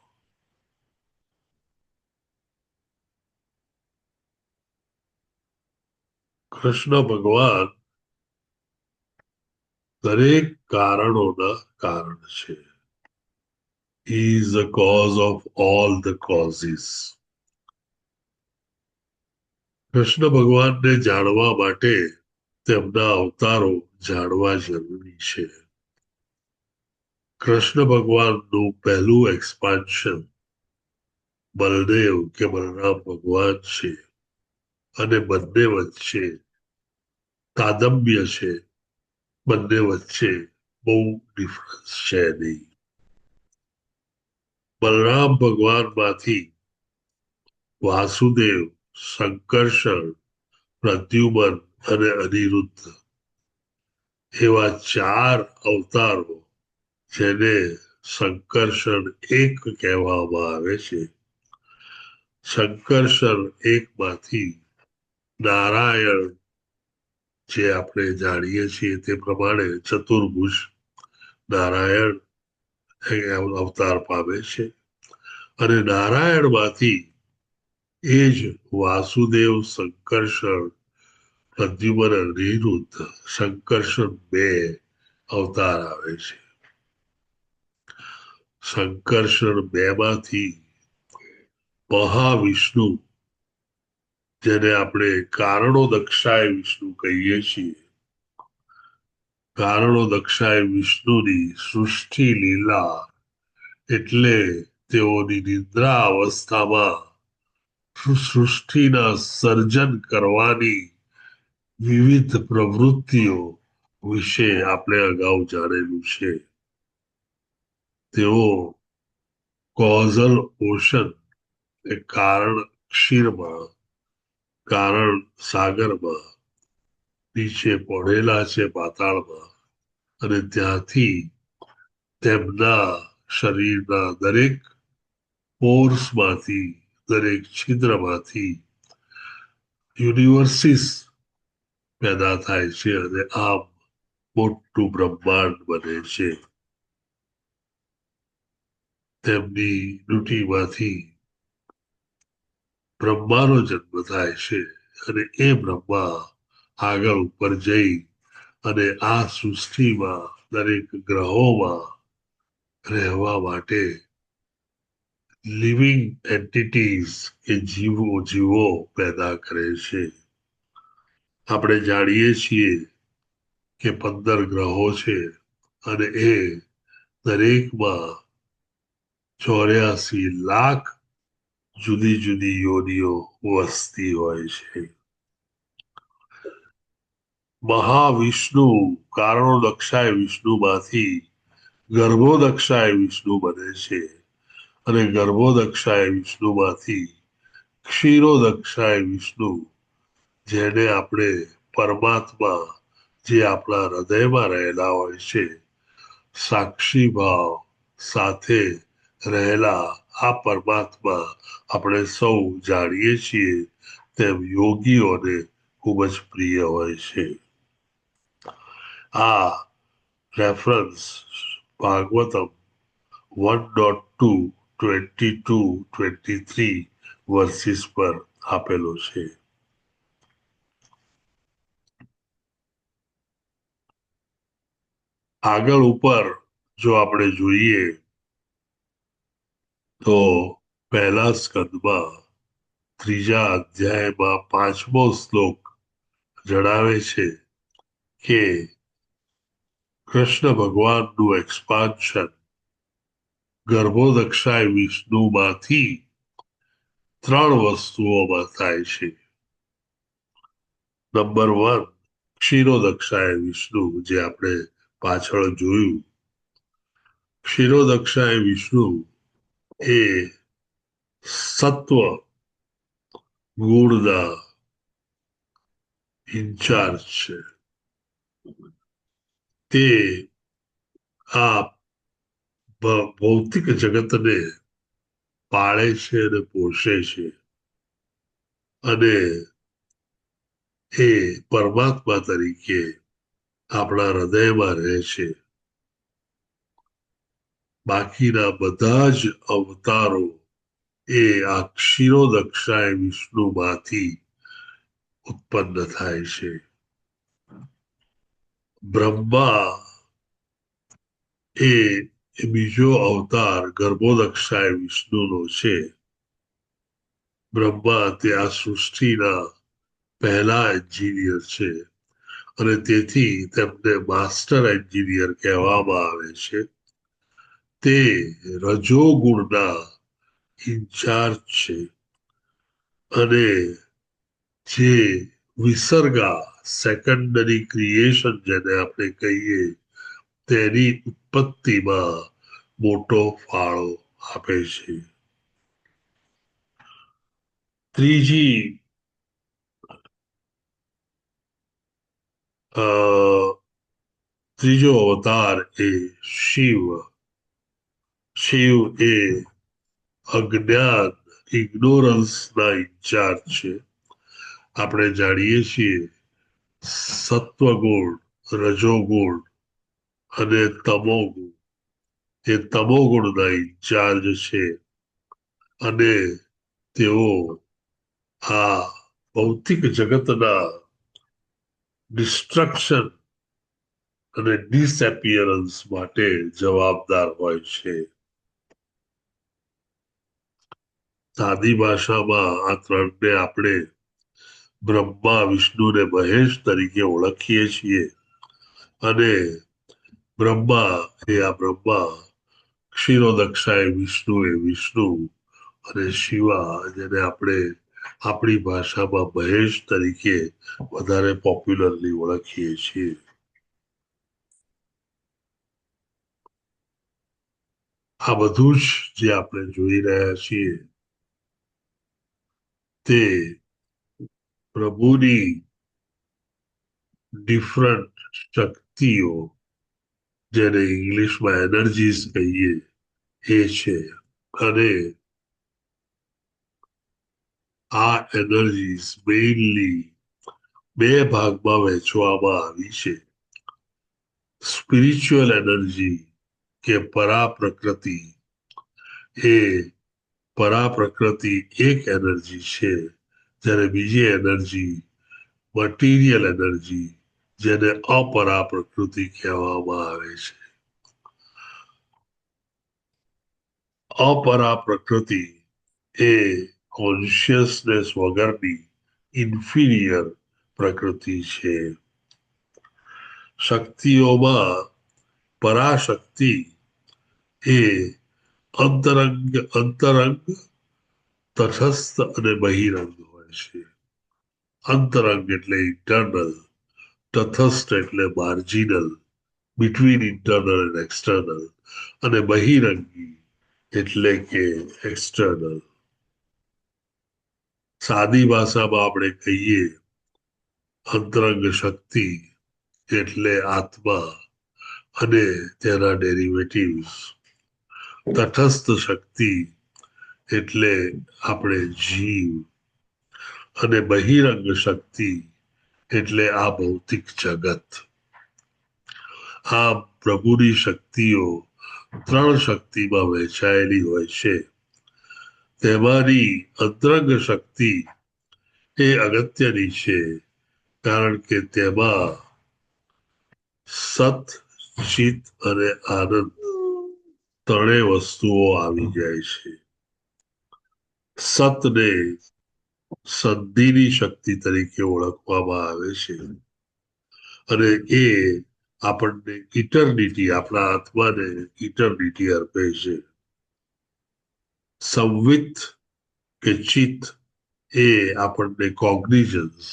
કૃષ્ણ ભગવાન દરેક કારણોના કારણ છે. He is the cause of all the causes. Krishna ભગવાનને જાણવા માટે તેમના અવતારો જાણવા જરૂરી છે. કૃષ્ણ ભગવાનનું પહેલું એક્સપાન્શન બલદેવ કે બલરામ ભગવાન છે અને બંને વચ્ચે તાદમ્ય છે. બંને વચ્ચે બહુ ડિફરન્સ છે નહીં. બલરામ ભગવાનમાંથી વાસુદેવ, સંકર્ષણ, પ્રદ્યુમન અને અનિરુદ્ધ એવા 4 અવતારો જેને સંકર્ષણ એક કહેવામાં આવે છે. સંકર્ષણ એકમાંથી નારાયણ જે આપણે જાણીએ છીએ તે પ્રમાણે ચતુર્ભુજ નારાયણ અવતાર પામે છે અને નારાયણમાંથી એ જ વાસુદેવ, સંકર્ષણ, પ્રદ્યુમન, અનિરુદ્ધ, સંકર્ષણ 2 અવતાર આવે છે. સંકર્ષણ 2 માંથી મહાવિષ્ણુ જેને આપણે કારણો દક્ષાય વિષ્ણુ કહીએ છીએ, કારણો દક્ષાય વિષ્ણુની સૃષ્ટિ લીલા એટલે તેઓની નિદ્રા અવસ્થામાં સૃષ્ટિના સર્જન કરવાની વિવિધ પ્રવૃત્તિઓ વિશે આપણે અગાઉ જાણેલું છે. તેઓ કોઝલ ઓશન એ કારણ ક્ષીરમાં, કારણ સાગરમાં નીચે પડેલા છે પાતાળમાં અને ત્યાંથી તેમના શરીરના દરેક પોર્સમાંથી, દરેક છિદ્રમાંથી યુનિવર્સિસ પેદા થાય છે અને આમ મોટું બ્રહ્માંડ બને છે. તેમની ડ્યુટીમાંથી બ્રહ્માનો જન્મ થાય છે અને એ બ્રહ્મા આગળ ઉપર જઈ અને આ સૃષ્ટિમાં દરેક ગ્રહોમાં રહેવા માટે લિવિંગ એન્ટિટીઝ કે જીવો પેદા કરે છે. આપણે જાણીએ છીએ કે 15 ગ્રહો છે અને એ દરેકમાં 84 લાખ જુદી જુદી યોનિઓ વસતી હોય છે. મહાવિષ્ણુ કારણો દક્ષાય વિષ્ણુમાંથી ગર્ભોદક્ષાય વિષ્ણુ બને છે અને ગર્ભોદક્ષાય વિષ્ણુમાંથી ક્ષીરોદક્ષાય વિષ્ણુ જેને આપણે પરમાત્મા જે આપણા હૃદયમાં રહેલા હોય છે, સાક્ષી ભાવ સાથે રહેલા આ પરમાત્મા આપણે સૌ જાણીએ છીએ તેમ યોગીઓને ખૂબ જ પ્રિય હોય છે. આ રેફરન્સ ભાગવતમ 1.2 22-23 વર્સિસ પર આપેલો છે. આગળ ઉપર જો આપણે જોઈએ તો પહેલા સ્કંદમાં 3જા અધ્યાયમાં 5મો શ્લોક જણાવે છે કે કૃષ્ણ ભગવાનનું એક્સપાન્શન ગર્ભોદક્ષાય વિષ્ણુમાંથી 3 વસ્તુઓમાં થાય છે. નંબર 1 ક્ષીરોદક્ષાય વિષ્ણુ જે આપણે પાછળ જોયું. ક્ષીરોદક્ષાય વિષ્ણુ એ સત્વ ગુણના ઇન્ચાર્જ છે. તે આ ભૌતિક જગતને પાળે છે અને પોષે છે અને એ પરમાત્મા તરીકે આપણા હૃદયમાં રહે છે. બાકીના બધા જ અવતારો એ આ ક્ષીરોદક્ષાય વિષ્ણુમાંથી ઉત્પન્ન થાય છે. બ્રહ્મા એ બીજો અવતાર ગર્ભોદક્ષાય વિષ્ણુનો છે. બ્રહ્મા તે આ સૃષ્ટિના પહેલા એન્જિનિયર છે અને તેથી તેમને માસ્ટર એન્જિનિયર કહેવામાં આવે છે. તે રજોગુણના ઇન્ચાર્જ છે અને જે વિસર્ગા સેકન્ડરી ક્રિએશન જેને આપણે કહીએ તેની ઉત્પત્તિમાં મોટો ફાળો આપે છે. ત્રીજો અવતાર એ શિવ. શિવ એ અજ્ઞાન ઇગ્નોરન્સના ઇન્ચાર્જ છે. આપણે જાણીએ છીએ સત્વગુણ, રજોગુણ અને તમોગુણ એ તમોગુણના ઇન્ચાર્જ છે અને તેઓ આ ભૌતિક જગતના ડિસ્ટ્રક્શન અને ડિસએપિયરન્સ માટે જવાબદાર હોય છે. સાદી ભાષામાં આ ત્રણને આપણે બ્રહ્મા, વિષ્ણુ ને મહેશ તરીકે ઓળખીએ છીએ અને બ્રહ્મા એ આ બ્રહ્મા, ક્ષીરોદક્ષાય વિષ્ણુ એ વિષ્ણુ અને શિવા જેને આપણે આપણી ભાષામાં મહેશ તરીકે વધારે પોપ્યુલરલી ઓળખીએ છીએ. આ બધું જ જે આપણે જોઈ રહ્યા છીએ તે પ્રભુની ડિફરન્ટ શક્તિઓ જેને ઇંગ્લિશમાં એનર્જીસ કહીએ એ છે અને આ એનર્જીસ મેઇનલી બે ભાગમાં વહેંચવામાં આવી છે. સ્પિરિચ્યુઅલ એનર્જી કે પરાપ્રકૃતિ એ પરાપ્રકૃતિ એક એનર્જી છે જ્યારે બીજી એનર્જી મટીરિયલ એનર્જી જેને અપરાપ્રકૃતિ કહેવામાં આવે છે. અપરાપ્રકૃતિ એ કોન્શિયસનેસ વગરની ઇન્ફિરિયર પ્રકૃતિ છે. શક્તિઓમાં પરાશક્તિ એ અંતરંગ તટસ્થ અને બહિરંગ હોય છે. અંતરંગ એટલે ઇન્ટરનલ, તટસ્થ એટલે marginal, between internal and external, અને બહિરંગી એટલે કે એક્સટર્નલ. સાદી ભાષામાં આપણે કહીએ અંતરંગ શક્તિ એટલે આત્મા અને તેના ડેરિવેટિવ્સ. તટસ્થ શક્તિ એટલે આપણે જીવ અને બહિરંગ શક્તિ એટલે આ ભૌતિક જગત. આ પ્રભુની શક્તિઓ ત્રણ શક્તિમાં વહેંચાયેલી હોય છે. તેમાંની અંતરંગ શક્તિ એ અગત્યની છે કારણ કે તેમાં સત, ચિત અને આનંદ ત્રણેય વસ્તુઓ આવી જાય છે. સતને સંધિની શક્તિ તરીકે ઓળખવામાં આવે છે અને એ આપણને ઇટર્નિટી, આપણા આત્માને ઇટર્નિટી અર્પે છે. સંવિત કે ચિત્ત એ આપણને કોગ્નિઝન્સ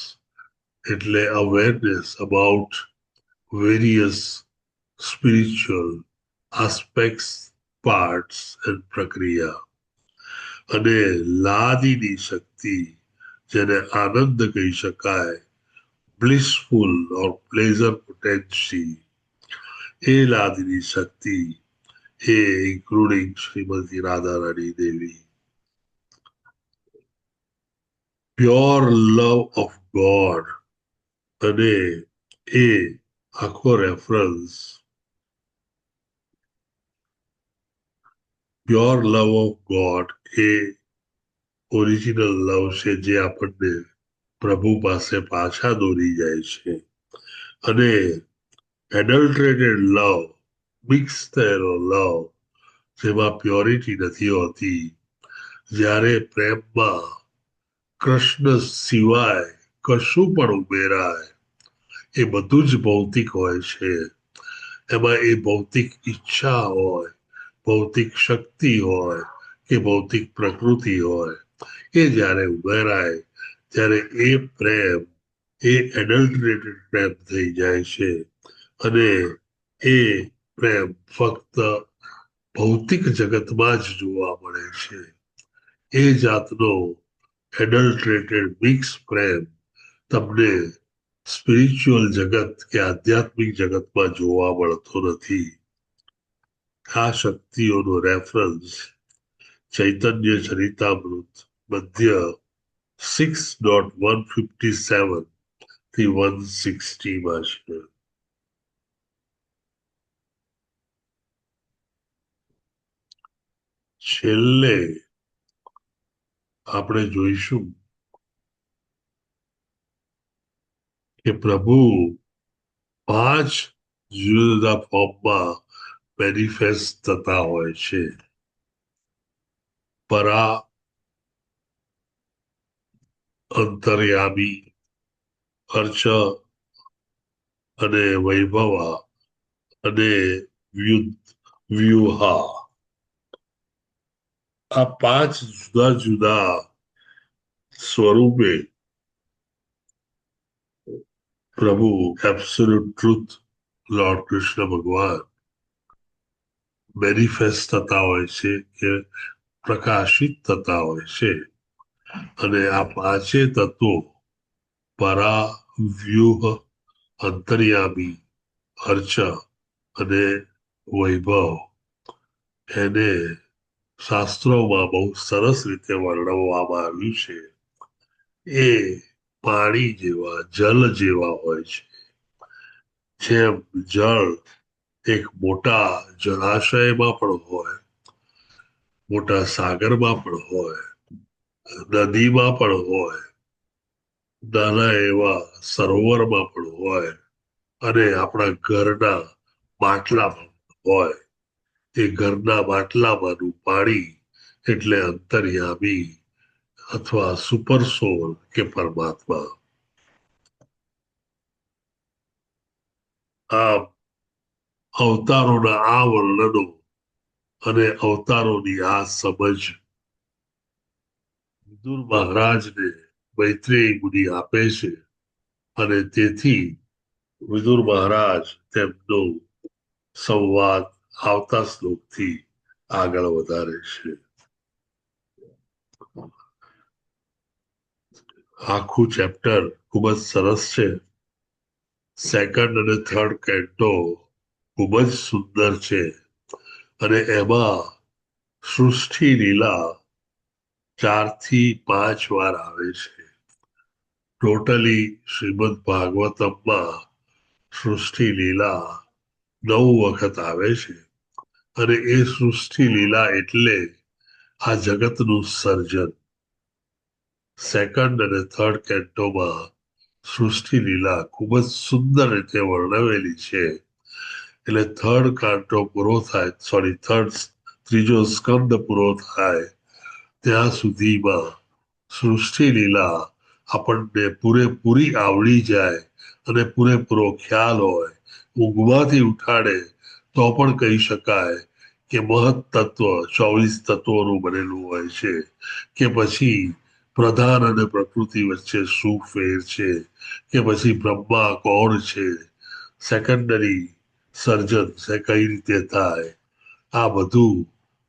એટલે awareness about various spiritual aspects, parts and પ્રક્રિયા. અને લાદીની શક્તિ જેને આનંદ કહી શકાય, બ્લિસફુલ ઓર પ્લેઝર પોટેન્સી, એ લાદીની શક્તિ એ including Shrimati Radha Rani Devi. Pure love of God અને એ આખો reference pure love of God એ ઓરિજિનલ લવ છે જે આપણને પ્રભુ પાસે પાછા દોરી જાય છે અને એડલ્ટરેટેડ લવ મિક્સ થયેલો લવ, જેમાં પ્યોરિટી નથી હોતી. જ્યારે પ્રેમમાં કૃષ્ણ સિવાય કશું પણ ઉમેરાય એ બધું જ ભૌતિક હોય છે. એમાં એ ભૌતિક ઈચ્છા હોય, ભૌતિક શક્તિ હોય કે ભૌતિક પ્રકૃતિ હોય, એ જ્યારે ઉમેરાય ત્યારે એ પ્રેમ એ એડલ્ટરેટેડ પ્રેમ થઈ જાય છે. અને એ પ્રેમ ફક્ત ભૌતિક જગતમાં જ જોવા મળે છે. એ જાતનો એડલ્ટરેટેડ મિક્સ પ્રેમ તમને સ્પિરિચ્યુઅલ જગત કે આધ્યાત્મિક જગતમાં જોવા મળતો નથી. આ શક્તિઓનો રેફરન્સ ચૈતન્ય ચરિતામૃત મધ્ય 6.157 થી 160 માં છે. છેલ્લે આપણે જોઈશું કે પ્રભુ 5 જુદા જુદા ફોર્મમાં મેનિફેસ્ટ થતા હોય છે. પરા, અંતર્યામી, અર્ચ અને વૈભવા અને વ્યુહા. આ 5 જુદા જુદા સ્વરૂપે પ્રભુ એબ્સોલ્યુટ ટ્રુથ લોર્ડ કૃષ્ણ ભગવાન મેનિફેસ્ટ થતા હોય છે કે પ્રકાશિત થતા હોય છે. અને આ 5 તત્વો પરા, વ્યુહ, અંતર્યામી, અર્ચ અને વૈભવ એને શાસ્ત્રોમાં બહુ સરસ રીતે વર્ણવવામાં આવ્યું છે. એ પાણી જેવા, જલ જેવા હોય છે. જેમ જળ એક મોટા જળાશયમાં પણ હોય, મોટા સાગરમાં પણ હોય, નદીમાં પણ હોય, નાના એવા સરોવરમાં પણ હોય, અને આપણા ઘરના માટલામાં હોય. એ ઘરના માટલામાંનું પાણી એટલે અંતર્યામી અથવા સુપર સોલ કે પરમાત્મા. આ અવતારોના આ વર્ણનો અને અવતારોની આ સમજ વિદુર મહારાજને મૈત્રેય મુનિ આપે છે. અને તેથી વિદુર મહારાજ તેમનો સંવાદ આવતા શ્લોકથી આગળ વધારે છે. આખું ચેપ્ટર ખૂબ જ સરસ છે. સેકન્ડ અને થર્ડ કેન્ટો ખૂબ જ સુંદર છે. અને એમાં સૃષ્ટિ લીલા 4 થી 5 વાર આવે છે. ટોટલી શ્રીમદ ભાગવતમમાં સૃષ્ટિ લીલા 9 વખત આવે છે. અને એ સૃષ્ટિ લીલા એટલે આ જગતનું સર્જન. સેકન્ડ અને થર્ડ કેન્ટોમાં સૃષ્ટિ લીલા ખૂબ જ સુંદર રીતે વર્ણવેલી છે. એટલે થર્ડ કાંટો પૂરો થાય, ત્રીજો સ્કંદ પૂરો થાય ત્યાં સુધીમાં સૃષ્ટિ લીલા આપણને પૂરેપૂરી આવડી જાય અને પૂરેપૂરો ખ્યાલ હોય. ઊંઘમાંથી ઉઠાડે તો પણ કહી શકાય કે મહત તત્વ 24 તત્વોનું બનેલું હોય છે. કે પછી પ્રધાન અને પ્રકૃતિ વચ્ચે શું ફેર છે, કે પછી બ્રહ્મા કોણ છે, સેકન્ડરી સર્જન કઈ રીતે થાય, આ બધું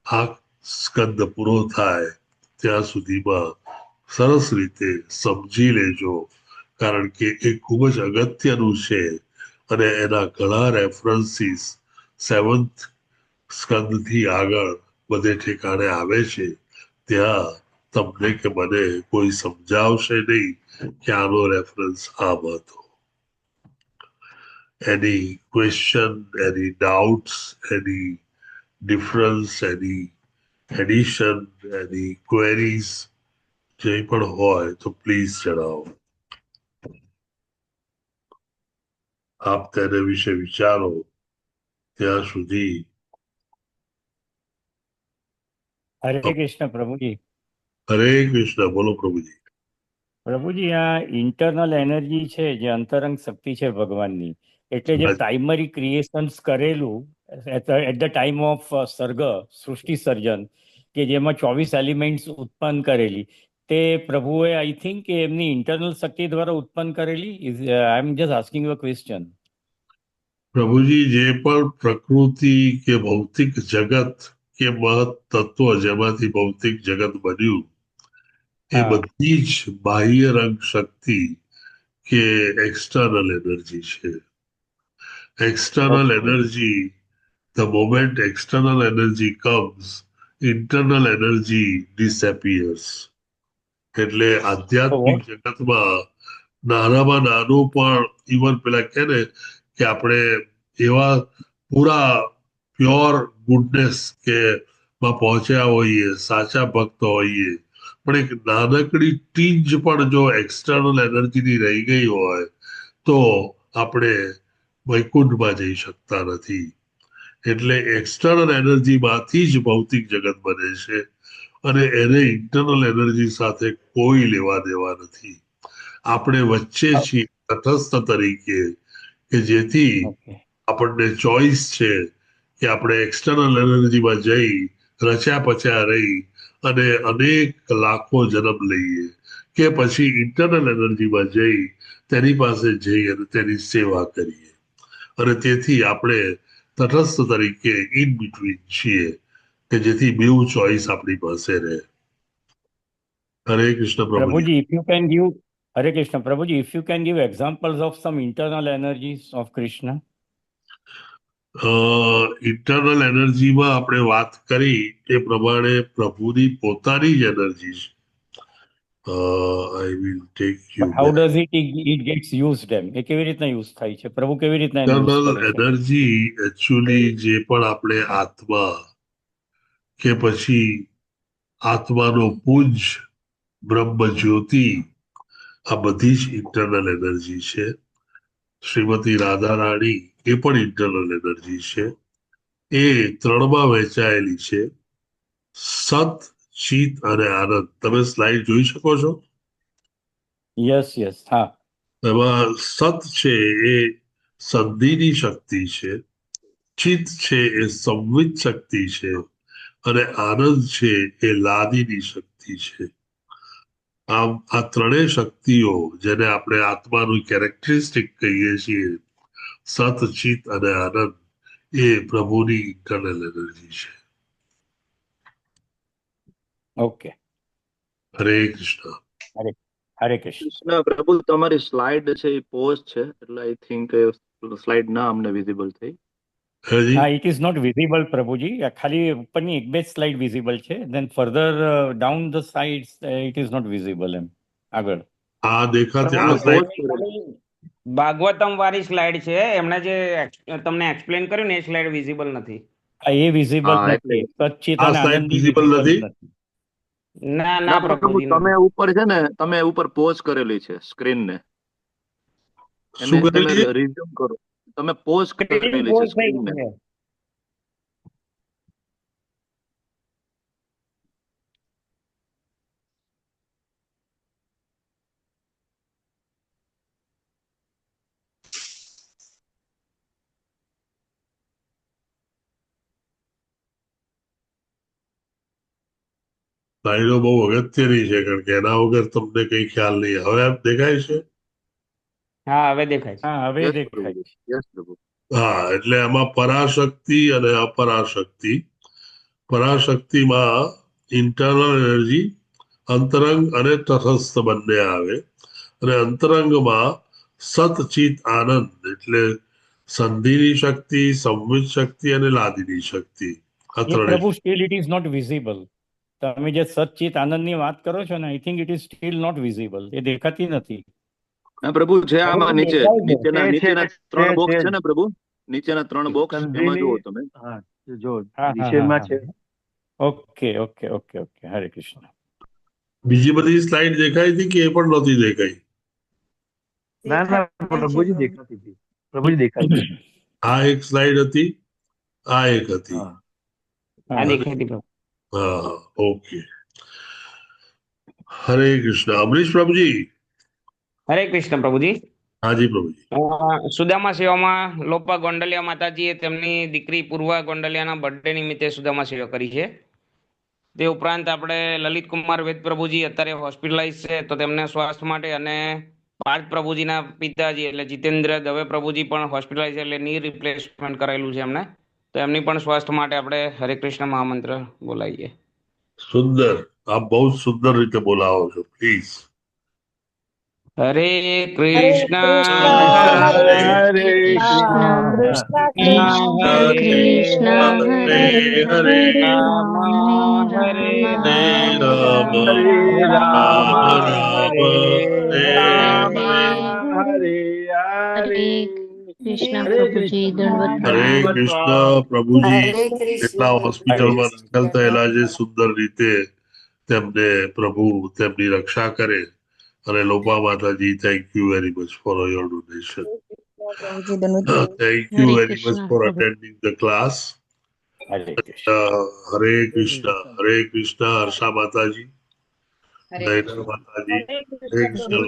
આ સ્કંદ પૂરો થાય ત્યાં સુધીમાં સરસ રીતે સમજી લેજો. કારણ કે એ ખૂબ જ અગત્યનું છે. અને એના ઘણા રેફરન્સીસ 7th સ્કંદથી આગળ બધે ઠેકાણે આવે છે. ત્યાં તમને કે મને કોઈ સમજાવશે નહીં કે આનો રેફરન્સ આમ હતો. Any question, any doubts, any difference, any addition, any queries, જે પણ હોય તો પ્લીઝ જણાવો. આપ તેને વિશે વિચારો ત્યાં સુધી હરે કૃષ્ણ પ્રભુજી. હરે કૃષ્ણ. બોલો પ્રભુજી. પ્રભુજી, આ ઇન્ટરનલ એનર્જી છે, જે અંતરંગ શક્તિ છે ભગવાનની, એટલે જે પ્રાઇમરી ક્રિએશન્સ કરેલું એટ ધ ટાઈમ ઓફ સર્ગ, સૃષ્ટિ સર્જન, કે જેમાં 24 એલિમેન્ટ્સ ઉત્પન્ન કરેલી, તે પ્રભુએ આઈ થિંક એમની ઇન્ટરનલ શક્તિ દ્વારા ઉત્પન્ન કરેલી. I am just asking you a question. પ્રભુજી, જે પણ પ્રકૃતિ કે ભૌતિક જગત કે મહત તત્વ જેમાંથી ભૌતિક જગત બન્યું, એ બધી જ બાહ્ય રંગ શક્તિ કે એક્સટર્નલ એનર્જી છે. External energy, the moment external energy comes, internal energy disappears. એટલે આધ્યાત્મિક જગતમાં નાનામાં નાનું પણ, ઇવન પેલા કહે ને કે આપણે એવા પૂરા પ્યોર ગુડનેસ કે માં પહોંચ્યા હોઈએ, સાચા ભક્ત હોઈએ, પણ એક નાનકડી ટીંજ પણ જો એક્સટર્નલ એનર્જીની રહી ગઈ હોય તો આપણે વૈકુંઠમાં જઈ શકતા નથી. એટલે એક્સટર્નલ એનર્જીમાંથી જ ભૌતિક જગત બને છે અને એને ઇન્ટરનલ એનર્જી સાથે કોઈ લેવા દેવા નથી. આપણે વચ્ચે છીએ તટસ્થ તરીકે, કે જેથી આપણને ચોઈસ છે કે આપણે એક્સટર્નલ એનર્જીમાં જઈ રચ્યા પચ્યા રહી અને અનેક લાખો જન્મ લઈએ, કે પછી ઇન્ટરનલ એનર્જીમાં જઈ તેની પાસે જઈ અને તેની સેવા કરીએ. અને તેથી આપણે તટસ્થ તરીકે ઇન બિટવીન છીએ, કે જેથી બેઉ ચોઈસ આપણી પાસે રહે. હરે કૃષ્ણ પ્રભુજી. If you can give, Hare Krishna Prabhuji, if you can give examples of some internal energies of Krishna. Internal એનર્જીમાં આપણે વાત કરી એ પ્રમાણે પ્રભુની પોતાની જ એનર્જી છે. I will take you. But how does it gets used એમ? એ કેવી રીતના યુઝ થાય છે? પ્રભુ કેવી રીતના ઇન્ટરનલ એનર્જી એકચ્યુઅલી જે પણ આપણે આત્મા કે પછી આત્માનો પુંજ, બ્રહ્મ જ્યોતિ, આ બધી જ ઇન્ટરનલ એનર્જી છે. શ્રીમતી રાધા રાણી એ પણ ઇન્ટરનલ એનર્જી છે. એ ત્રણમાં વહેંચાયેલી છે, સત, ચિત અને આનંદ. તમે સ્લાઇડ જોઈ શકો છો? યસ યસ, હા. એમાં સત છે એ સંધિની શક્તિ છે, ચિત છે એ સંવિત શક્તિ છે, અને આનંદ છે એ લાદીની શક્તિ છે. આમ આ ત્રણેય શક્તિઓ, જેને આપણે આત્માનું કેરેક્ટરિસ્ટિક કહીએ છીએ, સત, ચિત અને આનંદ, એ પ્રભુની ઇન્ટરનલ એનર્જી છે. ઓકે. હરે કૃષ્ણ. હરે કૃષ્ણ. પ્રભુ, તમારી સ્લાઇડ છે એ પોઝ છે, એટલે આઈ થિંક સ્લાઇડ ના અમને વિઝિબલ થઈ. હા, ઇટ ઇઝ નોટ વિઝિબલ પ્રભુજી. ખાલી ઉપરની એક બે સ્લાઇડ વિઝિબલ છે, then further down the sides it is not visible. એમ આગળ આ દેખાતી આ સ્લાઇડ ભાગવતમ વાળી સ્લાઇડ છે, એમણે જે તમને એક્સપ્લેન કર્યું ને એ સ્લાઇડ વિઝિબલ નથી. એ વિઝિબલ નથી. સચ્ચિત અને આનંદ વિઝિબલ નથી. ના ના પ્રભુ, તમે ઉપર છે ને, તમે ઉપર પોઝ કરેલી છે સ્ક્રીન ને, શું કરેલી છે? રિઝ્યુમ કરો. તમે પોઝ કરેલી છે સ્ક્રીન ને. સ્લાઇડો બહુ અગત્યની છે, કારણ કે એના વગર તમને કઈ ખ્યાલ નહીં. હવે આપ દેખાય છે? હા, હવે દેખાય છે. હા, હવે દેખાય છે. હા, એટલે એમાં પરાશક્તિ અને અપરાશક્તિ. પરાશક્તિમાં ઇન્ટરનલ એનર્જી, અંતરંગ અને તટસ્થ બંને આવે, અને અંતરંગમાં સતચિત આનંદ, એટલે સંધિની શક્તિ, સંવિત શક્તિ અને લાદીની શક્તિ. પ્રભુ, still it is not visible. તમે જે સચ્ચિત આનંદની વાત કરો છો ને, I think it is still not visible. એ દેખાતી નથી. પ્રભુ છે આમાં નીચેના 3 બોક્સ છે ને પ્રભુ, નીચેના 3 બોક્સ એમાં જુઓ તમે. હા, જો નીચેમાં છે. Okay okay okay okay. હરે કૃષ્ણ. બીજી બધી સ્લાઇડ દેખાઈ હતી કે એ પણ નહોતી દેખાઈ? ના ના પ્રભુજી દેખાતી હતી. પ્રભુજી દેખાતી. આ એક સ્લાઇડ હતી, આ એક હતી. આ દેખાતી પ્રભુ. હા, ઓકે. હરે કૃષ્ણ. અમરીશ પ્રભુજી. હરે કૃષ્ણ પ્રભુજી. હાજી પ્રભુજી. સુદામા સેવામાં લોપા ગોંડલિયા માતાજીએ તેમની દીકરી પૂર્વા ગોંડલિયાના બર્થડે નિમિત્તે સુદામા સેવા કરી છે. તે ઉપરાંત આપણે લલિત કુમાર વેદ પ્રભુજી અત્યારે હોસ્પિટલાઇઝ છે, તો તેમને સ્વાસ્થ્ય માટે, અને પાર્થ પ્રભુજીના પિતાજી એટલે જીતેન્દ્ર દવે પ્રભુજી પણ હોસ્પિટલાઇઝ એટલે ની રિપ્લેસમેન્ટ કરેલું છે એમને, તો એમની પણ સ્વાસ્થ્ય માટે આપણે હરે કૃષ્ણ મહામંત્ર બોલાવીએ. સુંદર. આપ બહુ સુંદર રીતે બોલાવો છો. પ્લીઝ. હરે કૃષ્ણ હરે કૃષ્ણ હરે હરે રામ હરે રામ રામ રામ હરે હરે કૃષ્ણ પ્રભુજી. એટલા હોસ્પિટલમાં દાખલ થયેલા છે, સુંદર રીતે તેમને પ્રભુ તેમની રક્ષા કરે. અને લોપા માતાજી, thank you very much for your donation. Thank you very much for attending the class. હરે કૃષ્ણ. હરે કૃષ્ણ. હર્ષા માતાજી, નયના માતાજી, હરે કૃષ્ણ.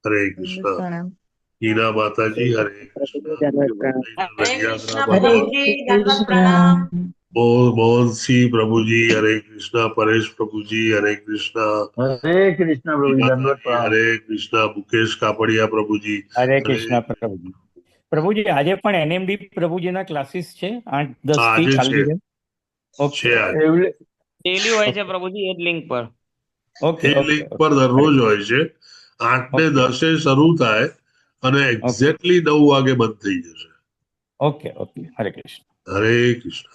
હરે કૃષ્ણ. હીના માતાજી, હરે કૃષ્ણ. મોહનસિંહ પ્રભુજી, હરે કૃષ્ણ. પરેશ પ્રભુજી, હરે કૃષ્ણ. હરે કૃષ્ણ પ્રભુજી, દંડવત પ્રણામ. હરે કૃષ્ણ. મુકેશ કાપડિયા પ્રભુજી, હરે કૃષ્ણ પ્રભુજી. પ્રભુજી આજે પણ એનએમડી પ્રભુજીના ક્લાસીસ છે 8-10 થી આજે ચાલુ છે. છે. ઓકે. ડેલી હોય છે પ્રભુજી, એ જ લિંક પર. ઓકે. એ લિંક પર દરરોજ હોય છે. 8:10 શરૂ થાય અને એક્ઝેક્ટલી 9 વાગે બંધ થઈ જશે. ઓકે. હરે કૃષ્ણ. હરે કૃષ્ણ.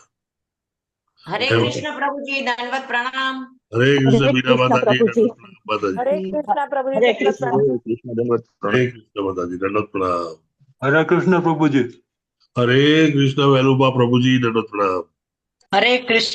હરે કૃષ્ણ પ્રભુજી, દંડવત પ્રણામ. હરે કૃષ્ણ. મીના માતાજી, માતાજી. હરે કૃષ્ણ પ્રભુજી, દંડવત પ્રણામ. હરે કૃષ્ણ માતાજી, દંડવત પ્રણામ. હરે કૃષ્ણ પ્રભુજી. હરે કૃષ્ણ વેલુબા પ્રભુજી, દંડવત પ્રણામ. હરે કૃષ્ણ.